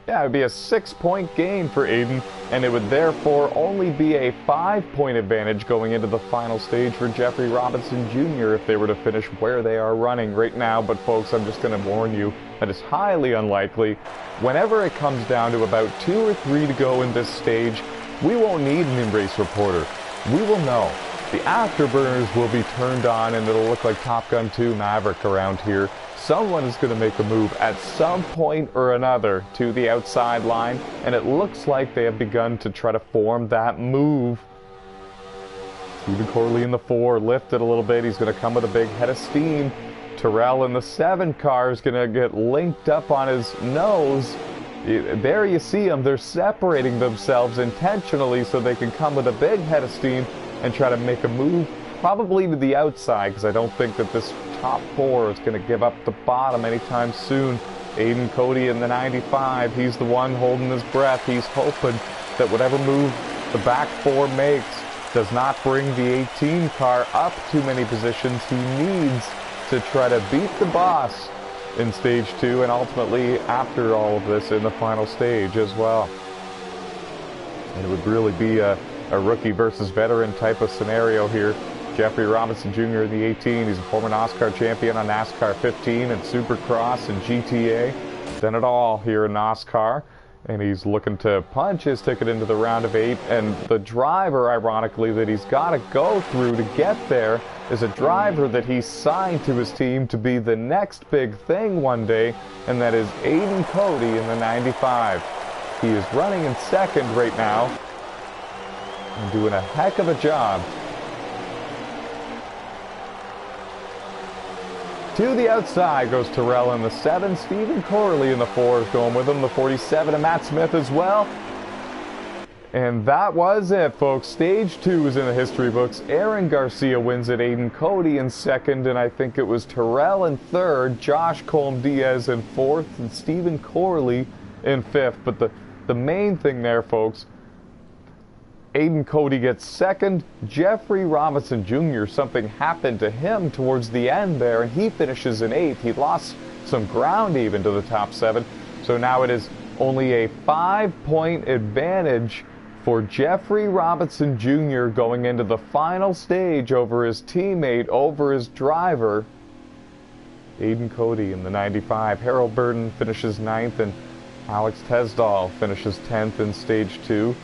Yeah, it would be a 6-point gain for Aiden, and it would therefore only be a 5-point advantage going into the final stage for Jeffrey Robinson Jr. if they were to finish where they are running right now. But folks, I'm just going to warn you that it's highly unlikely. Whenever it comes down to about 2 or 3 to go in this stage, we won't need an in-race reporter. We will know. The afterburners will be turned on, and it'll look like Top Gun 2 Maverick around here. Someone is going to make a move at some point or another to the outside line, and it looks like they have begun to try to form that move. Stephen Corley in the 4, lifted a little bit. He's going to come with a big head of steam. Terrell in the 7 car is going to get linked up on his nose. There you see them. They're separating themselves intentionally so they can come with a big head of steam and try to make a move, probably to the outside, because I don't think that this top 4 is going to give up the bottom anytime soon. Aiden Cody in the 95, he's the one holding his breath. He's hoping that whatever move the back 4 makes does not bring the 18 car up too many positions. He needs to try to beat the boss in stage 2, and ultimately after all of this in the final stage as well. And it would really be a rookie versus veteran type of scenario here. Jeffrey Robinson Jr. in the 18. He's a former NASCAR champion on NASCAR 15 and Supercross and GTA. Done it all here in NASCAR. And he's looking to punch his ticket into the round of 8. And the driver, ironically, that he's got to go through to get there is a driver that he signed to his team to be the next big thing one day. And that is Aiden Cody in the 95. He is running in second right now and doing a heck of a job. To the outside goes Terrell in the 7. Stephen Corley in the 4 is going with him. The 47 and Matt Smith as well. And that was it, folks. Stage 2 is in the history books. Aaron Garcia wins it. Aiden Cody in second. And I think it was Terrell in third. Josh Colm Diaz in fourth. And Stephen Corley in fifth. But the main thing there, folks, Aiden Cody gets second. Jeffrey Robinson Jr., something happened to him towards the end there, and he finishes in 8th. He lost some ground even to the top 7. So now it is only a 5-point advantage for Jeffrey Robinson Jr. going into the final stage over his teammate, over his driver, Aiden Cody in the 95. Harold Burton finishes 9th, and Alex Tesdahl finishes 10th in stage 2.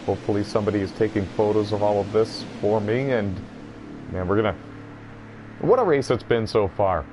Hopefully somebody is taking photos of all of this for me, and man, what a race it's been so far.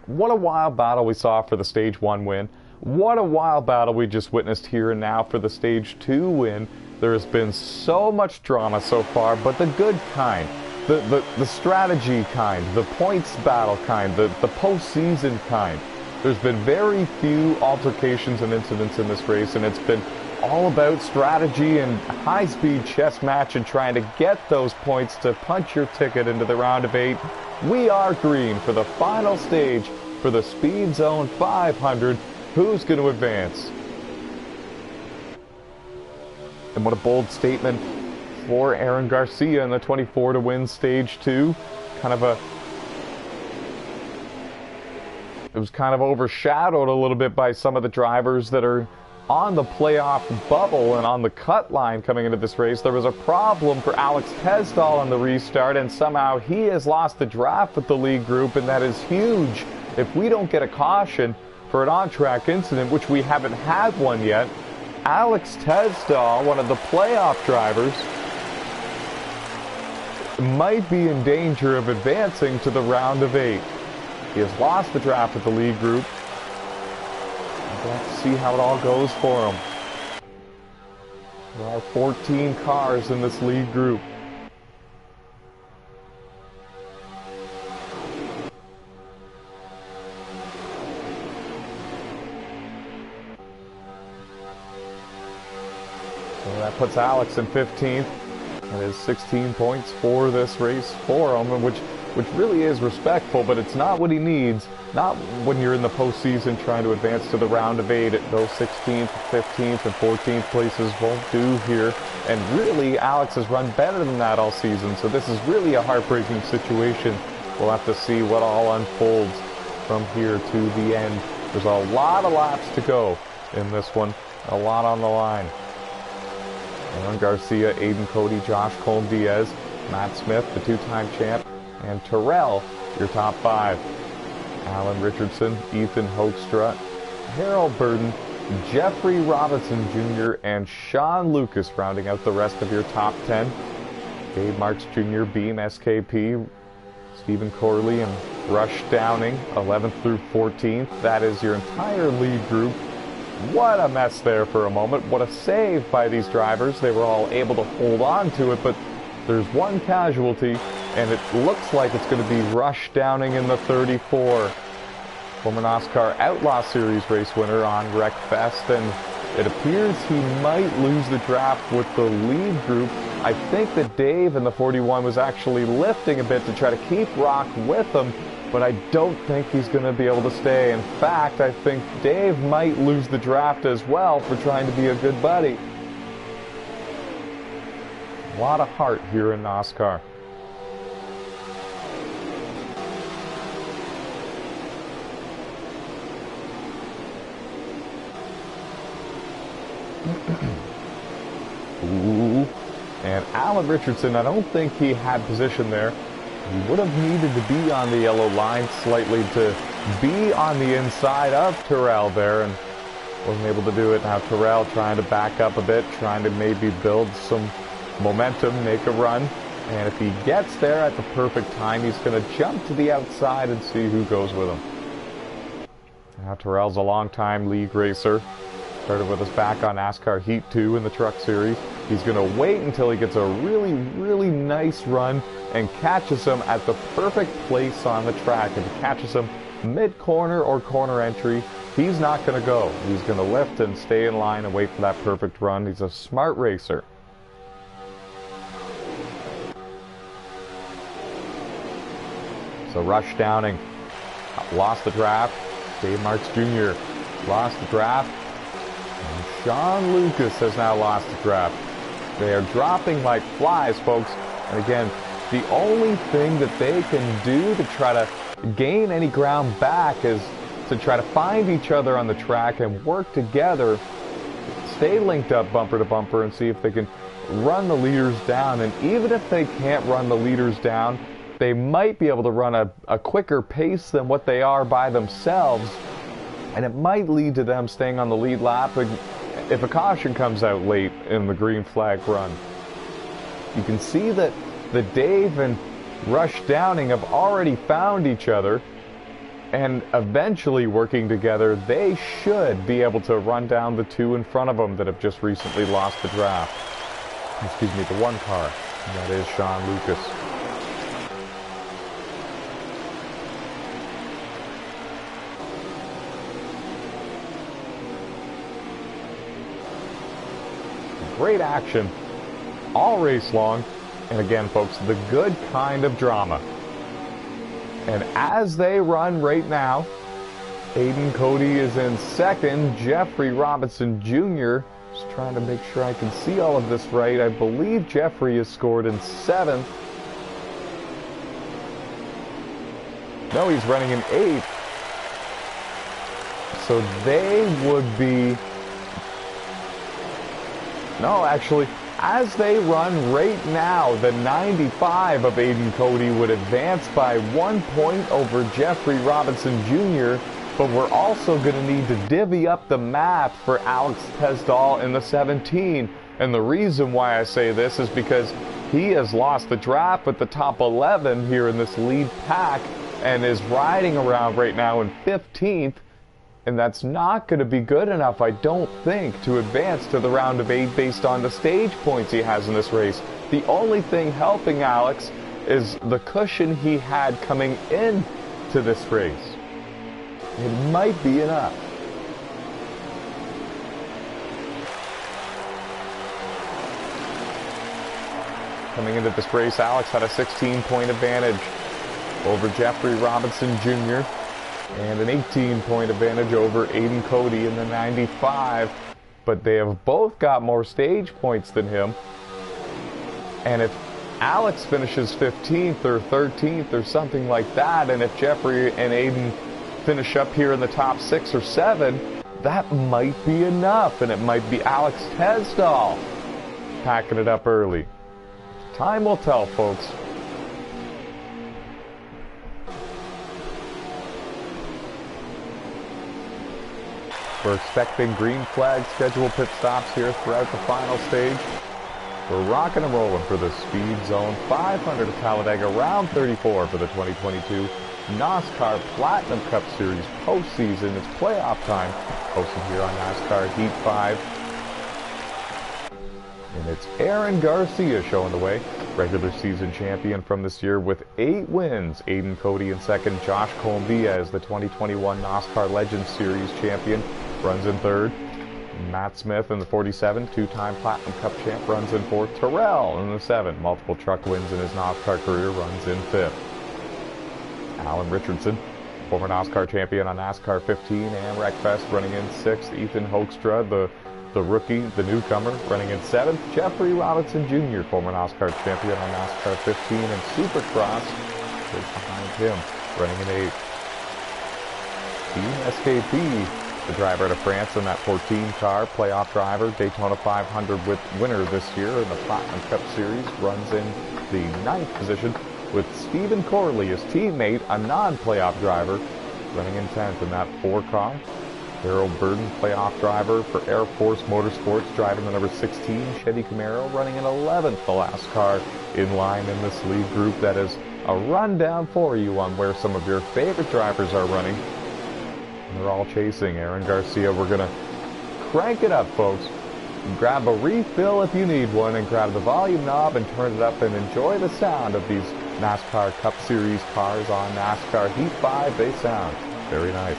What a wild battle we saw for the stage 1 win. What a wild battle we just witnessed here and now for the stage 2 win. There has been so much drama so far, but the good kind, the strategy kind, the points battle kind, the postseason kind. There's been very few altercations and incidents in this race, and it's been all about strategy and high-speed chess match and trying to get those points to punch your ticket into the round of 8. We are green for the final stage for the Speed Zone 500. Who's going to advance? And what a bold statement for Aaron Garcia in the 24 to win stage 2. It was kind of overshadowed a little bit by some of the drivers that are on the playoff bubble and on the cut line coming into this race. There was a problem for Alex Tesdahl on the restart, and somehow he has lost the draft with the lead group, and that is huge. If we don't get a caution for an on-track incident, which we haven't had one yet, Alex Tesdahl, one of the playoff drivers, might be in danger of advancing to the round of 8. He has lost the draft with the lead group. We'll have to see how it all goes for him. There are 14 cars in this lead group. So that puts Alex in 15th. That is 16 points for this race for him, which which really is respectful, but it's not what he needs. Not when you're in the postseason trying to advance to the round of 8. Those 16th, 15th, and 14th places won't do here. And really, Alex has run better than that all season, so this is really a heartbreaking situation. We'll have to see what all unfolds from here to the end. There's a lot of laps to go in this one, a lot on the line. Aaron Garcia, Aiden Cody, Josh Colm-Diaz, Matt Smith, the two-time champ, and Terrell, your top 5. Alan Richardson, Ethan Hoekstra, Harold Burden, Jeffrey Robinson Jr., and Sean Lucas rounding out the rest of your top 10. Dave Marks Jr., Beam SKP, Stephen Corley, and Rush Downing, 11th through 14th. That is your entire lead group. What a mess there for a moment. What a save by these drivers. They were all able to hold on to it, but there's one casualty, and it looks like it's going to be Rush Downing in the 34. Former NASCAR Outlaw Series race winner on Wreckfest, and it appears he might lose the draft with the lead group. I think that Dave in the 41 was actually lifting a bit to try to keep Rock with him, but I don't think he's going to be able to stay. In fact, I think Dave might lose the draft as well for trying to be a good buddy. A lot of heart here in NASCAR. Ooh. And Alan Richardson, I don't think he had position there. He would have needed to be on the yellow line slightly to be on the inside of Terrell there, and wasn't able to do it. Now Terrell trying to back up a bit, trying to maybe build some momentum, make a run. And if he gets there at the perfect time, he's going to jump to the outside and see who goes with him. Now Terrell's a long-time league racer. Started with us back on NASCAR Heat 2 in the Truck Series. He's going to wait until he gets a really, really nice run and catches him at the perfect place on the track. If he catches him mid-corner or corner entry, he's not going to go. He's going to lift and stay in line and wait for that perfect run. He's a smart racer. So Rush Downing lost the draft. Dave Marks Jr. lost the draft. And Sean Lucas has now lost the draft. They are dropping like flies, folks. And again, the only thing that they can do to try to gain any ground back is to try to find each other on the track and work together, stay linked up bumper to bumper, and see if they can run the leaders down. And even if they can't run the leaders down, they might be able to run a quicker pace than what they are by themselves. And it might lead to them staying on the lead lap if a caution comes out late in the green flag run. You can see that Dave and Rush Downing have already found each other, and eventually working together, they should be able to run down the two in front of them that have just recently lost the draft. Excuse me, the one car. And that is Sean Lucas. Great action all race long, and again, folks, the good kind of drama. And as they run right now, Aiden Cody is in second. Jeffrey Robinson Jr. Just trying to make sure I can see all of this right. I believe Jeffrey is scored in 7th. No, he's running in 8th. So they would be... No, actually, as they run right now, the 95 of Aiden Cody would advance by 1 point over Jeffrey Robinson Jr., but we're also going to need to divvy up the map for Alex Tesdall in the 17. And the reason why I say this is because he has lost the draft with the top 11 here in this lead pack and is riding around right now in 15th. And that's not going to be good enough, I don't think, to advance to the round of 8 based on the stage points he has in this race. The only thing helping Alex is the cushion he had coming in to this race. It might be enough. Coming into this race, Alex had a 16-point advantage. over Jeffrey Robinson Jr. and an 18-point advantage over Aiden Cody in the 95. But they have both got more stage points than him. And if Alex finishes 15th or 13th or something like that, and if Jeffrey and Aiden finish up here in the top 6 or 7, that might be enough, and it might be Alex Tesdall packing it up early. Time will tell, folks. We're expecting green flag schedule pit stops here throughout the final stage. We're rocking and rolling for the Speed Zone 500 at Talladega, round 34 for the 2022 NOSSCAR Platinum Cup Series postseason. It's playoff time, hosted here on NASCAR Heat 5. And it's Aaron Garcia showing the way, regular season champion from this year with 8 wins. Aiden Cody in second, Josh Colmbia as the 2021 NOSSCAR Legends Series champion, runs in third. Matt Smith in the 47, 2-time Platinum Cup champ, runs in fourth. Terrell in the 7, multiple truck wins in his NOSSCAR career, runs in fifth. Alan Richardson, former NOSSCAR champion on NASCAR 15 and Wreckfest, running in sixth. Ethan Hoekstra, the rookie, the newcomer, running in seventh. Jeffrey Robinson Jr., former NOSSCAR champion on NASCAR 15 and Supercross, is behind him, running in eighth. Team SKP, the driver out of France in that 14 car, playoff driver, Daytona 500 winner this year in the Platinum Cup Series, runs in the 9th position with Stephen Corley, his teammate, a non-playoff driver, running in 10th in that 4 car. Harold Burden, playoff driver for Air Force Motorsports, driving the number 16 Chevy Camaro, running in 11th, the last car in line in this lead group. That is a rundown for you on where some of your favorite drivers are running. They're all chasing Aaron Garcia. We're going to crank it up, folks. Grab a refill if you need one, and grab the volume knob and turn it up and enjoy the sound of these NASCAR Cup Series cars on NASCAR Heat 5. They sound very nice.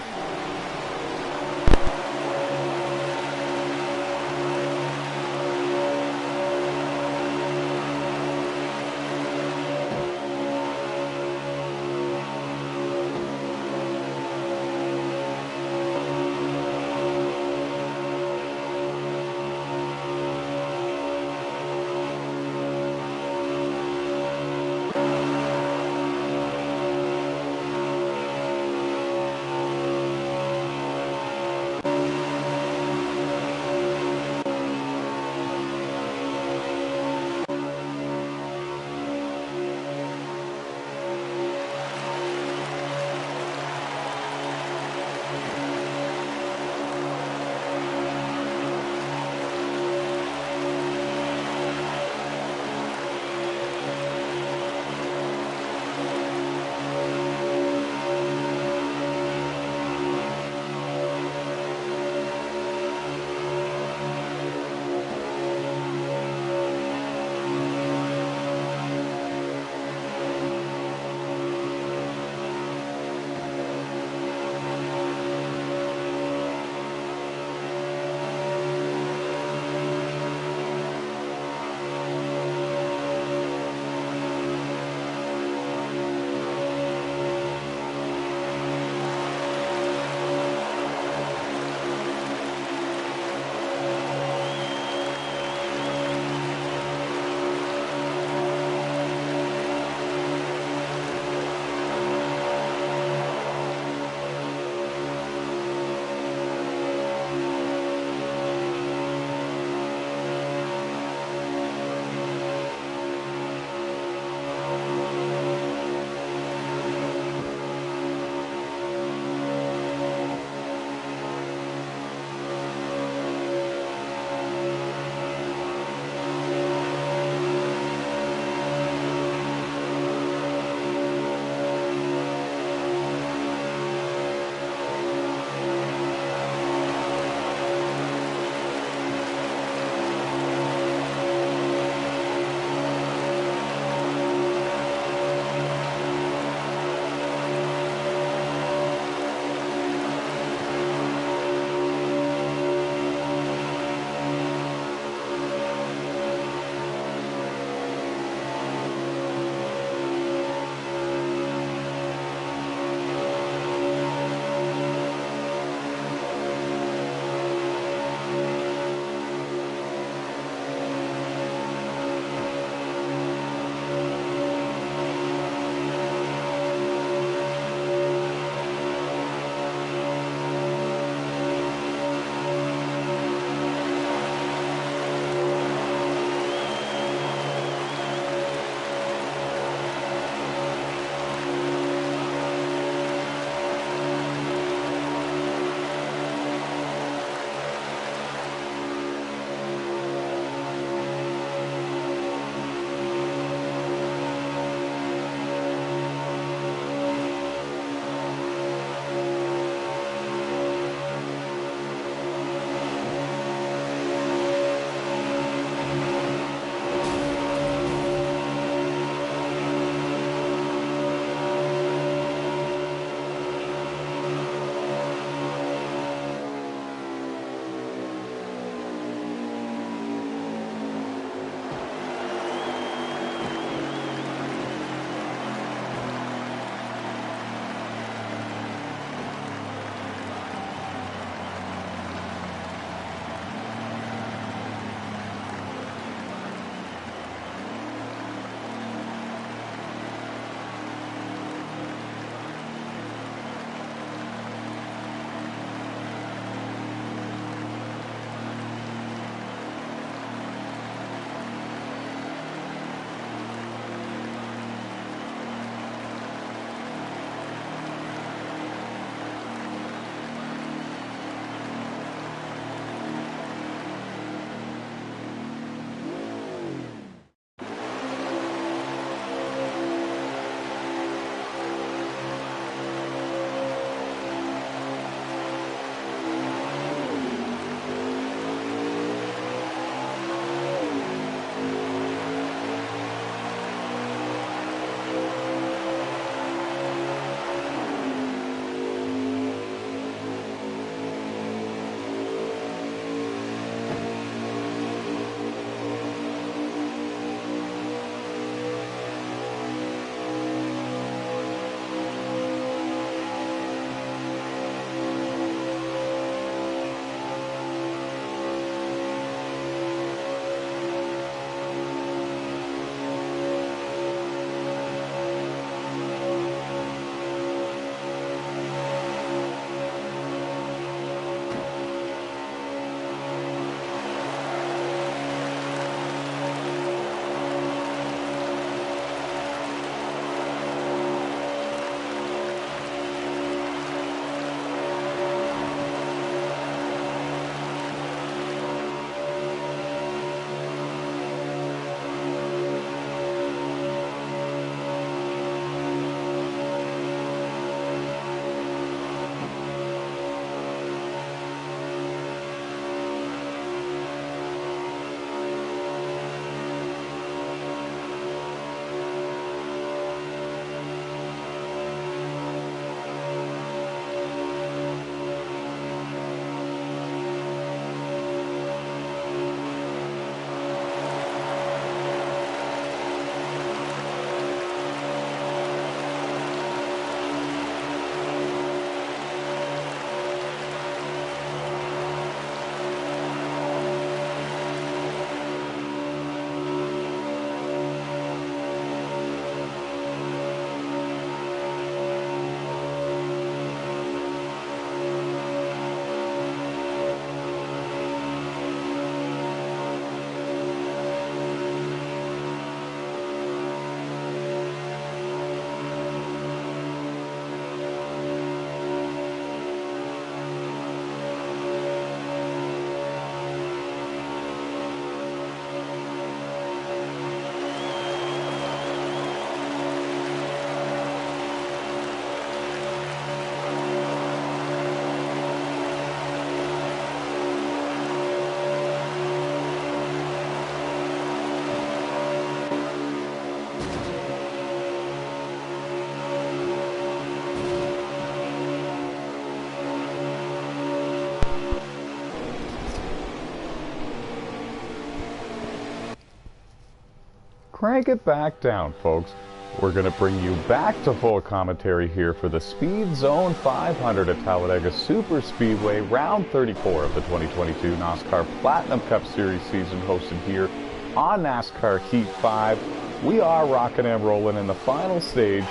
crank it back down, folks. We're going to bring you back to full commentary here for the Speed Zone 500 at Talladega Superspeedway, round 34 of the 2022 NASCAR Platinum Cup Series season, hosted here on NASCAR Heat 5. We are rocking and rolling in the final stage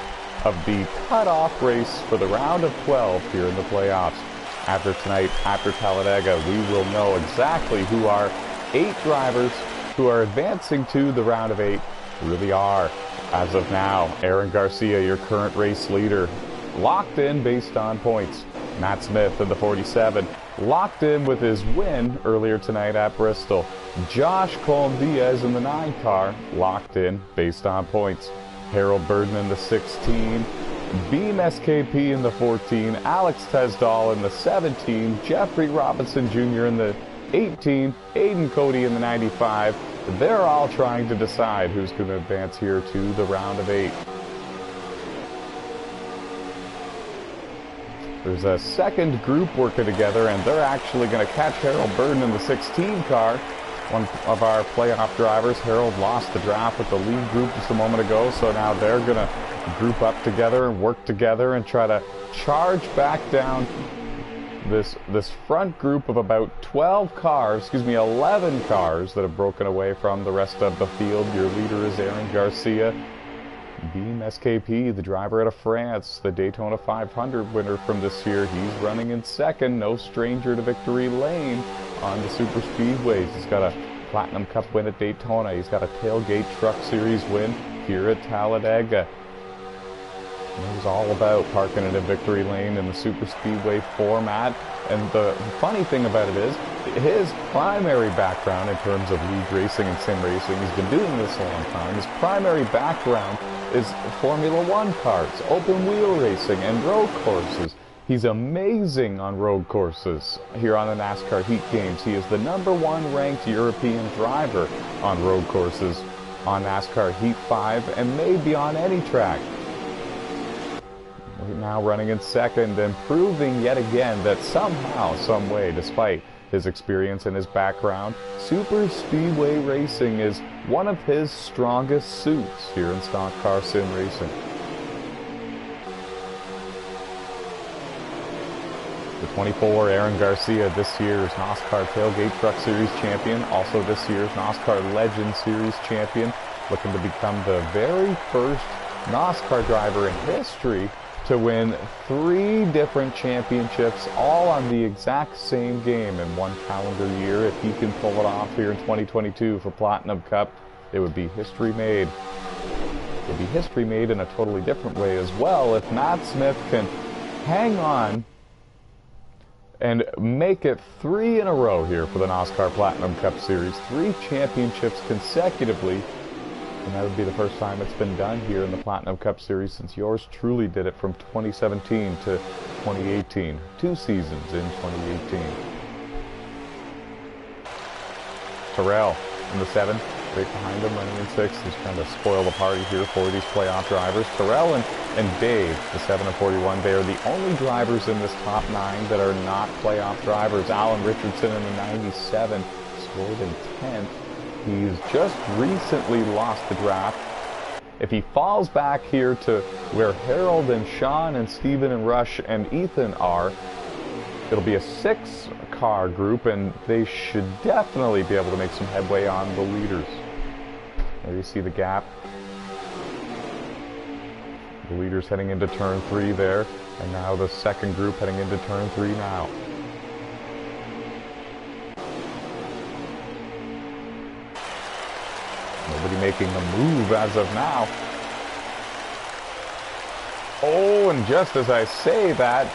of the cutoff race for the round of 12 here in the playoffs. After tonight, after Talladega, we will know exactly who our 8 drivers who are advancing to the round of 8 really are. As of now, Aaron Garcia, your current race leader, locked in based on points. Matt Smith in the 47, locked in with his win earlier tonight at Bristol. Josh Colm-Diaz in the 9 car, locked in based on points. Harold Burden in the 16, Beam SKP in the 14, Alex Tesdall in the 17, Jeffrey Robinson Jr. in the 18, Aiden Cody in the 95. They're all trying to decide who's going to advance here to the round of 8. There's a second group working together, and they're actually going to catch Harold Burden in the 16 car. One of our playoff drivers, Harold, lost the draft with the lead group just a moment ago, so now they're going to group up together and work together and try to charge back down this front group of about 11 cars that have broken away from the rest of the field. Your leader is Aaron Garcia. Beam SKP, the driver out of France, the Daytona 500 winner from this year. He's running in second, no stranger to victory lane on the super speedways. He's got a Platinum Cup win at Daytona. He's got a Tailgate Truck Series win here at Talladega. It was all about parking it in victory lane in the super speedway format. And the funny thing about it is, his primary background in terms of league racing and sim racing, he's been doing this a long time. His primary background is Formula One cars, open wheel racing, and road courses. He's amazing on road courses here on the NASCAR Heat Games. He is the #1 ranked European driver on road courses on NASCAR Heat 5 and maybe on any track. Right now running in second and proving yet again that somehow, some way, despite his experience and his background, super speedway racing is one of his strongest suits here in stock car sim racing. The 24, Aaron Garcia, this year's NOSSCAR Tailgate Truck Series champion, also this year's NOSSCAR Legend Series champion, looking to become the very first NOSSCAR driver in history to win 3 different championships, all on the exact same game in one calendar year. If he can pull it off here in 2022 for Platinum Cup, it would be history made. It would be history made in a totally different way as well if Matt Smith can hang on and make it 3 in a row here for the NOSSCAR Platinum Cup Series. 3 championships consecutively. And that would be the first time it's been done here in the Platinum Cup Series since yours truly did it from 2017 to 2018. 2 seasons in 2018. Terrell in the 7, right behind him, running in 6. He's trying to spoil the party here for these playoff drivers. Terrell and Dave, the 7 and 41, they are the only drivers in this top 9 that are not playoff drivers. Alan Richardson in the 97 scored in 10th. He's just recently lost the draft. If he falls back here to where Harold and Sean and Steven and Rush and Ethan are, it'll be a 6-car group, and they should definitely be able to make some headway on the leaders. There you see the gap. The leaders heading into turn 3 there, and now the second group heading into turn 3 now. Nobody making a move as of now. Oh, and just as I say that,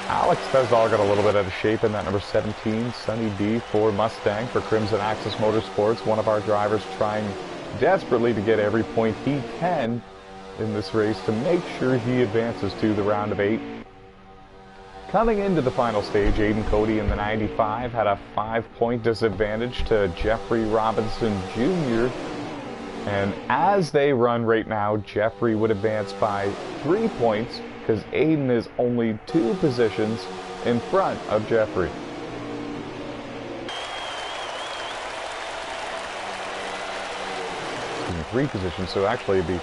Alex Tesdall got a little bit out of shape in that number 17, Sunny D Ford Mustang for Crimson Axis Motorsports. One of our drivers trying desperately to get every point he can in this race to make sure he advances to the round of 8. Coming into the final stage, Aiden Cody in the 95 had a 5-point disadvantage to Jeffrey Robinson Jr. And as they run right now, Jeffrey would advance by 3 points because Aiden is only 2 positions in front of Jeffrey. 3 position, so actually it'd be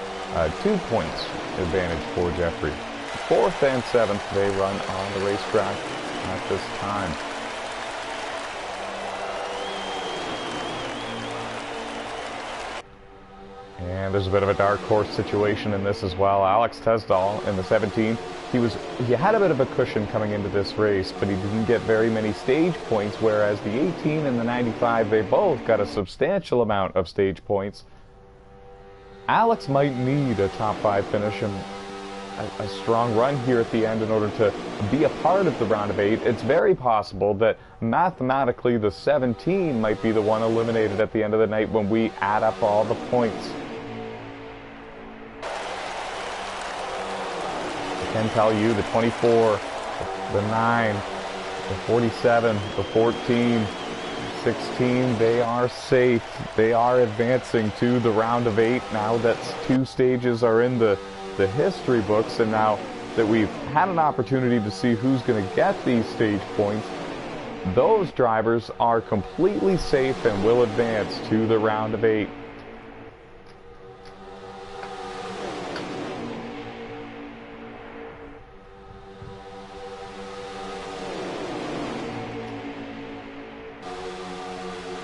2 points advantage for Jeffrey. 4th and 7th, they run on the racetrack at this time. And there's a bit of a dark horse situation in this as well. Alex Tesdall in the 17, he had a bit of a cushion coming into this race, but he didn't get very many stage points, whereas the 18 and the 95, they both got a substantial amount of stage points. Alex might need a top 5 finish and a strong run here at the end in order to be a part of the round of 8. It's very possible that mathematically the 17 might be the one eliminated at the end of the night when we add up all the points. I can tell you the 24, the 9, the 47, the 14, 16, they are safe. They are advancing to the round of 8 now that 2 stages are in the history books, and now that we've had an opportunity to see who's going to get these stage points, those drivers are completely safe and will advance to the round of 8.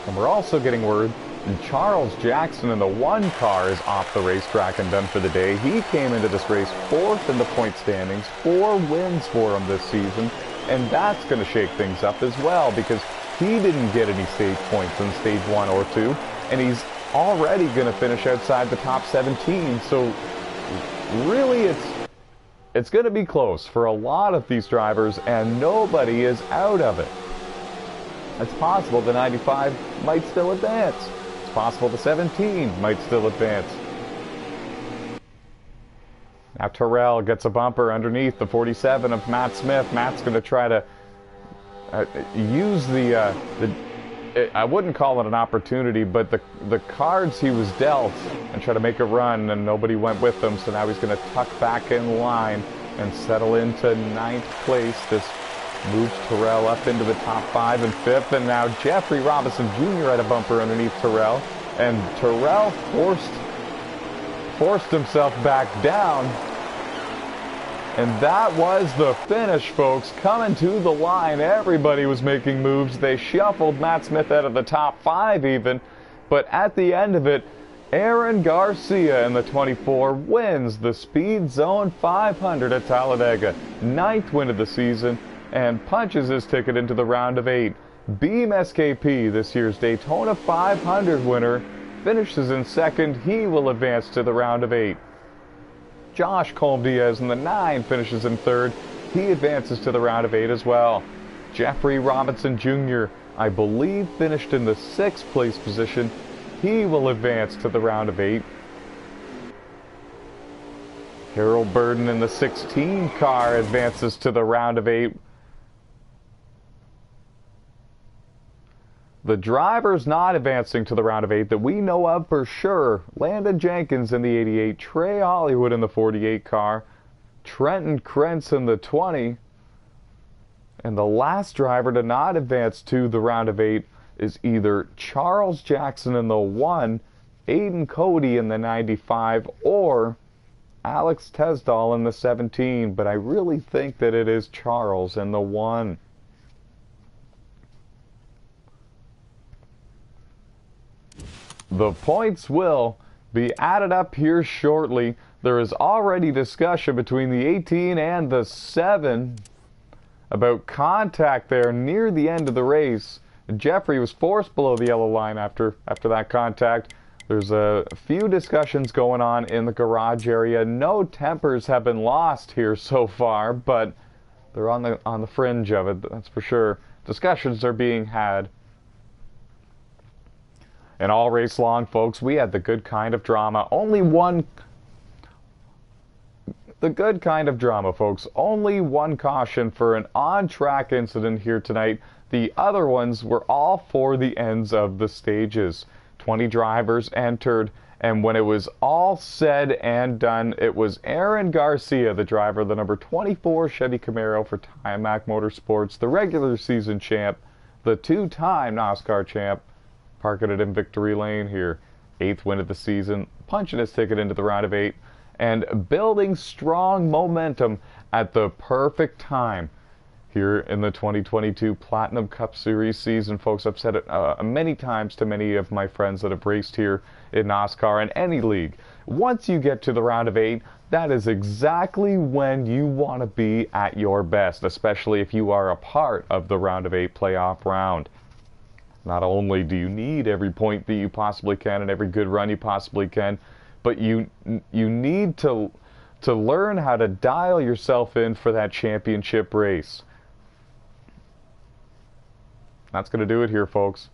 And we're also getting word Charles Jackson in the 1 car is off the racetrack and done for the day. He came into this race 4th in the point standings, 4 wins for him this season, and that's going to shake things up as well because he didn't get any stage points in stage 1 or 2, and he's already going to finish outside the top 17. So really it's going to be close for a lot of these drivers, and nobody is out of it. It's possible the 95 might still advance. It's possible the 17 might still advance. Now Terrell gets a bumper underneath the 47 of Matt Smith. Matt's going to try to use I wouldn't call it an opportunity, but the cards he was dealt and try to make a run, and nobody went with him, so now he's going to tuck back in line and settle into 9th place. This moves Terrell up into the top 5 and 5th, and now Jeffrey Robinson Jr. had a bumper underneath Terrell, and Terrell forced himself back down, and that was the finish, folks. Coming to the line, everybody was making moves. They shuffled Matt Smith out of the top 5 even, but at the end of it, Aaron Garcia in the 24 wins the Speed Zone 500 at Talladega, 9th win of the season, and punches his ticket into the round of 8. Beam SKP, this year's Daytona 500 winner, finishes in 2nd. He will advance to the round of 8. Josh Colm-Diaz in the 9 finishes in 3rd. He advances to the round of 8 as well. Jeffrey Robinson Jr., I believe, finished in the 6th place position. He will advance to the round of 8. Harold Burden in the 16 car advances to the round of 8. The drivers not advancing to the round of 8 that we know of for sure: Landon Jenkins in the 88, Trey Hollywood in the 48 car, Trenton Krentz in the 20, and the last driver to not advance to the round of 8 is either Charles Jackson in the 1, Aiden Cody in the 95, or Alex Tesdall in the 17, but I really think that it is Charles in the 1. The points will be added up here shortly. There is already discussion between the 18 and the 7 about contact there near the end of the race. Jeffrey was forced below the yellow line after that contact. There's a few discussions going on in the garage area. No tempers have been lost here so far, but they're on the fringe of it, that's for sure. Discussions are being had. And all race long, folks, we had the good kind of drama. The good kind of drama, folks. Only one caution for an on-track incident here tonight. The other ones were all for the ends of the stages. 20 drivers entered, and when it was all said and done, it was Aaron Garcia, the driver of the number 24 Chevy Camaro for Timac Motorsports, the regular season champ, the 2-time NASCAR champ, parking it in victory lane here. 8th win of the season. punching his ticket into the round of 8 and building strong momentum at the perfect time here in the 2022 Platinum Cup Series season, folks. I've said it many times to many of my friends that have raced here in NASCAR and any league. Once you get to the round of 8, that is exactly when you want to be at your best, especially if you are a part of the round of 8 playoff round. Not only do you need every point that you possibly can and every good run you possibly can, but you need to learn how to dial yourself in for that championship race. That's going to do it here, folks.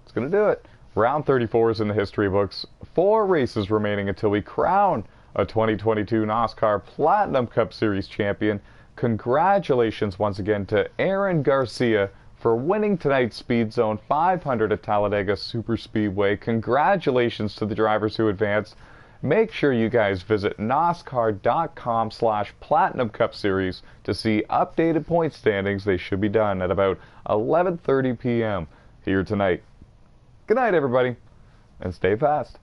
It's going to do it. Round 34 is in the history books. 4 races remaining until we crown a 2022 NASCAR Platinum Cup Series champion. Congratulations once again to Aaron Garcia for winning tonight's Speed Zone 500 at Talladega Superspeedway. Congratulations to the drivers who advanced. Make sure you guys visit NOSSCAR.com/Platinum Cup Series to see updated point standings. They should be done at about 11:30 p.m. here tonight. Good night, everybody, and stay fast.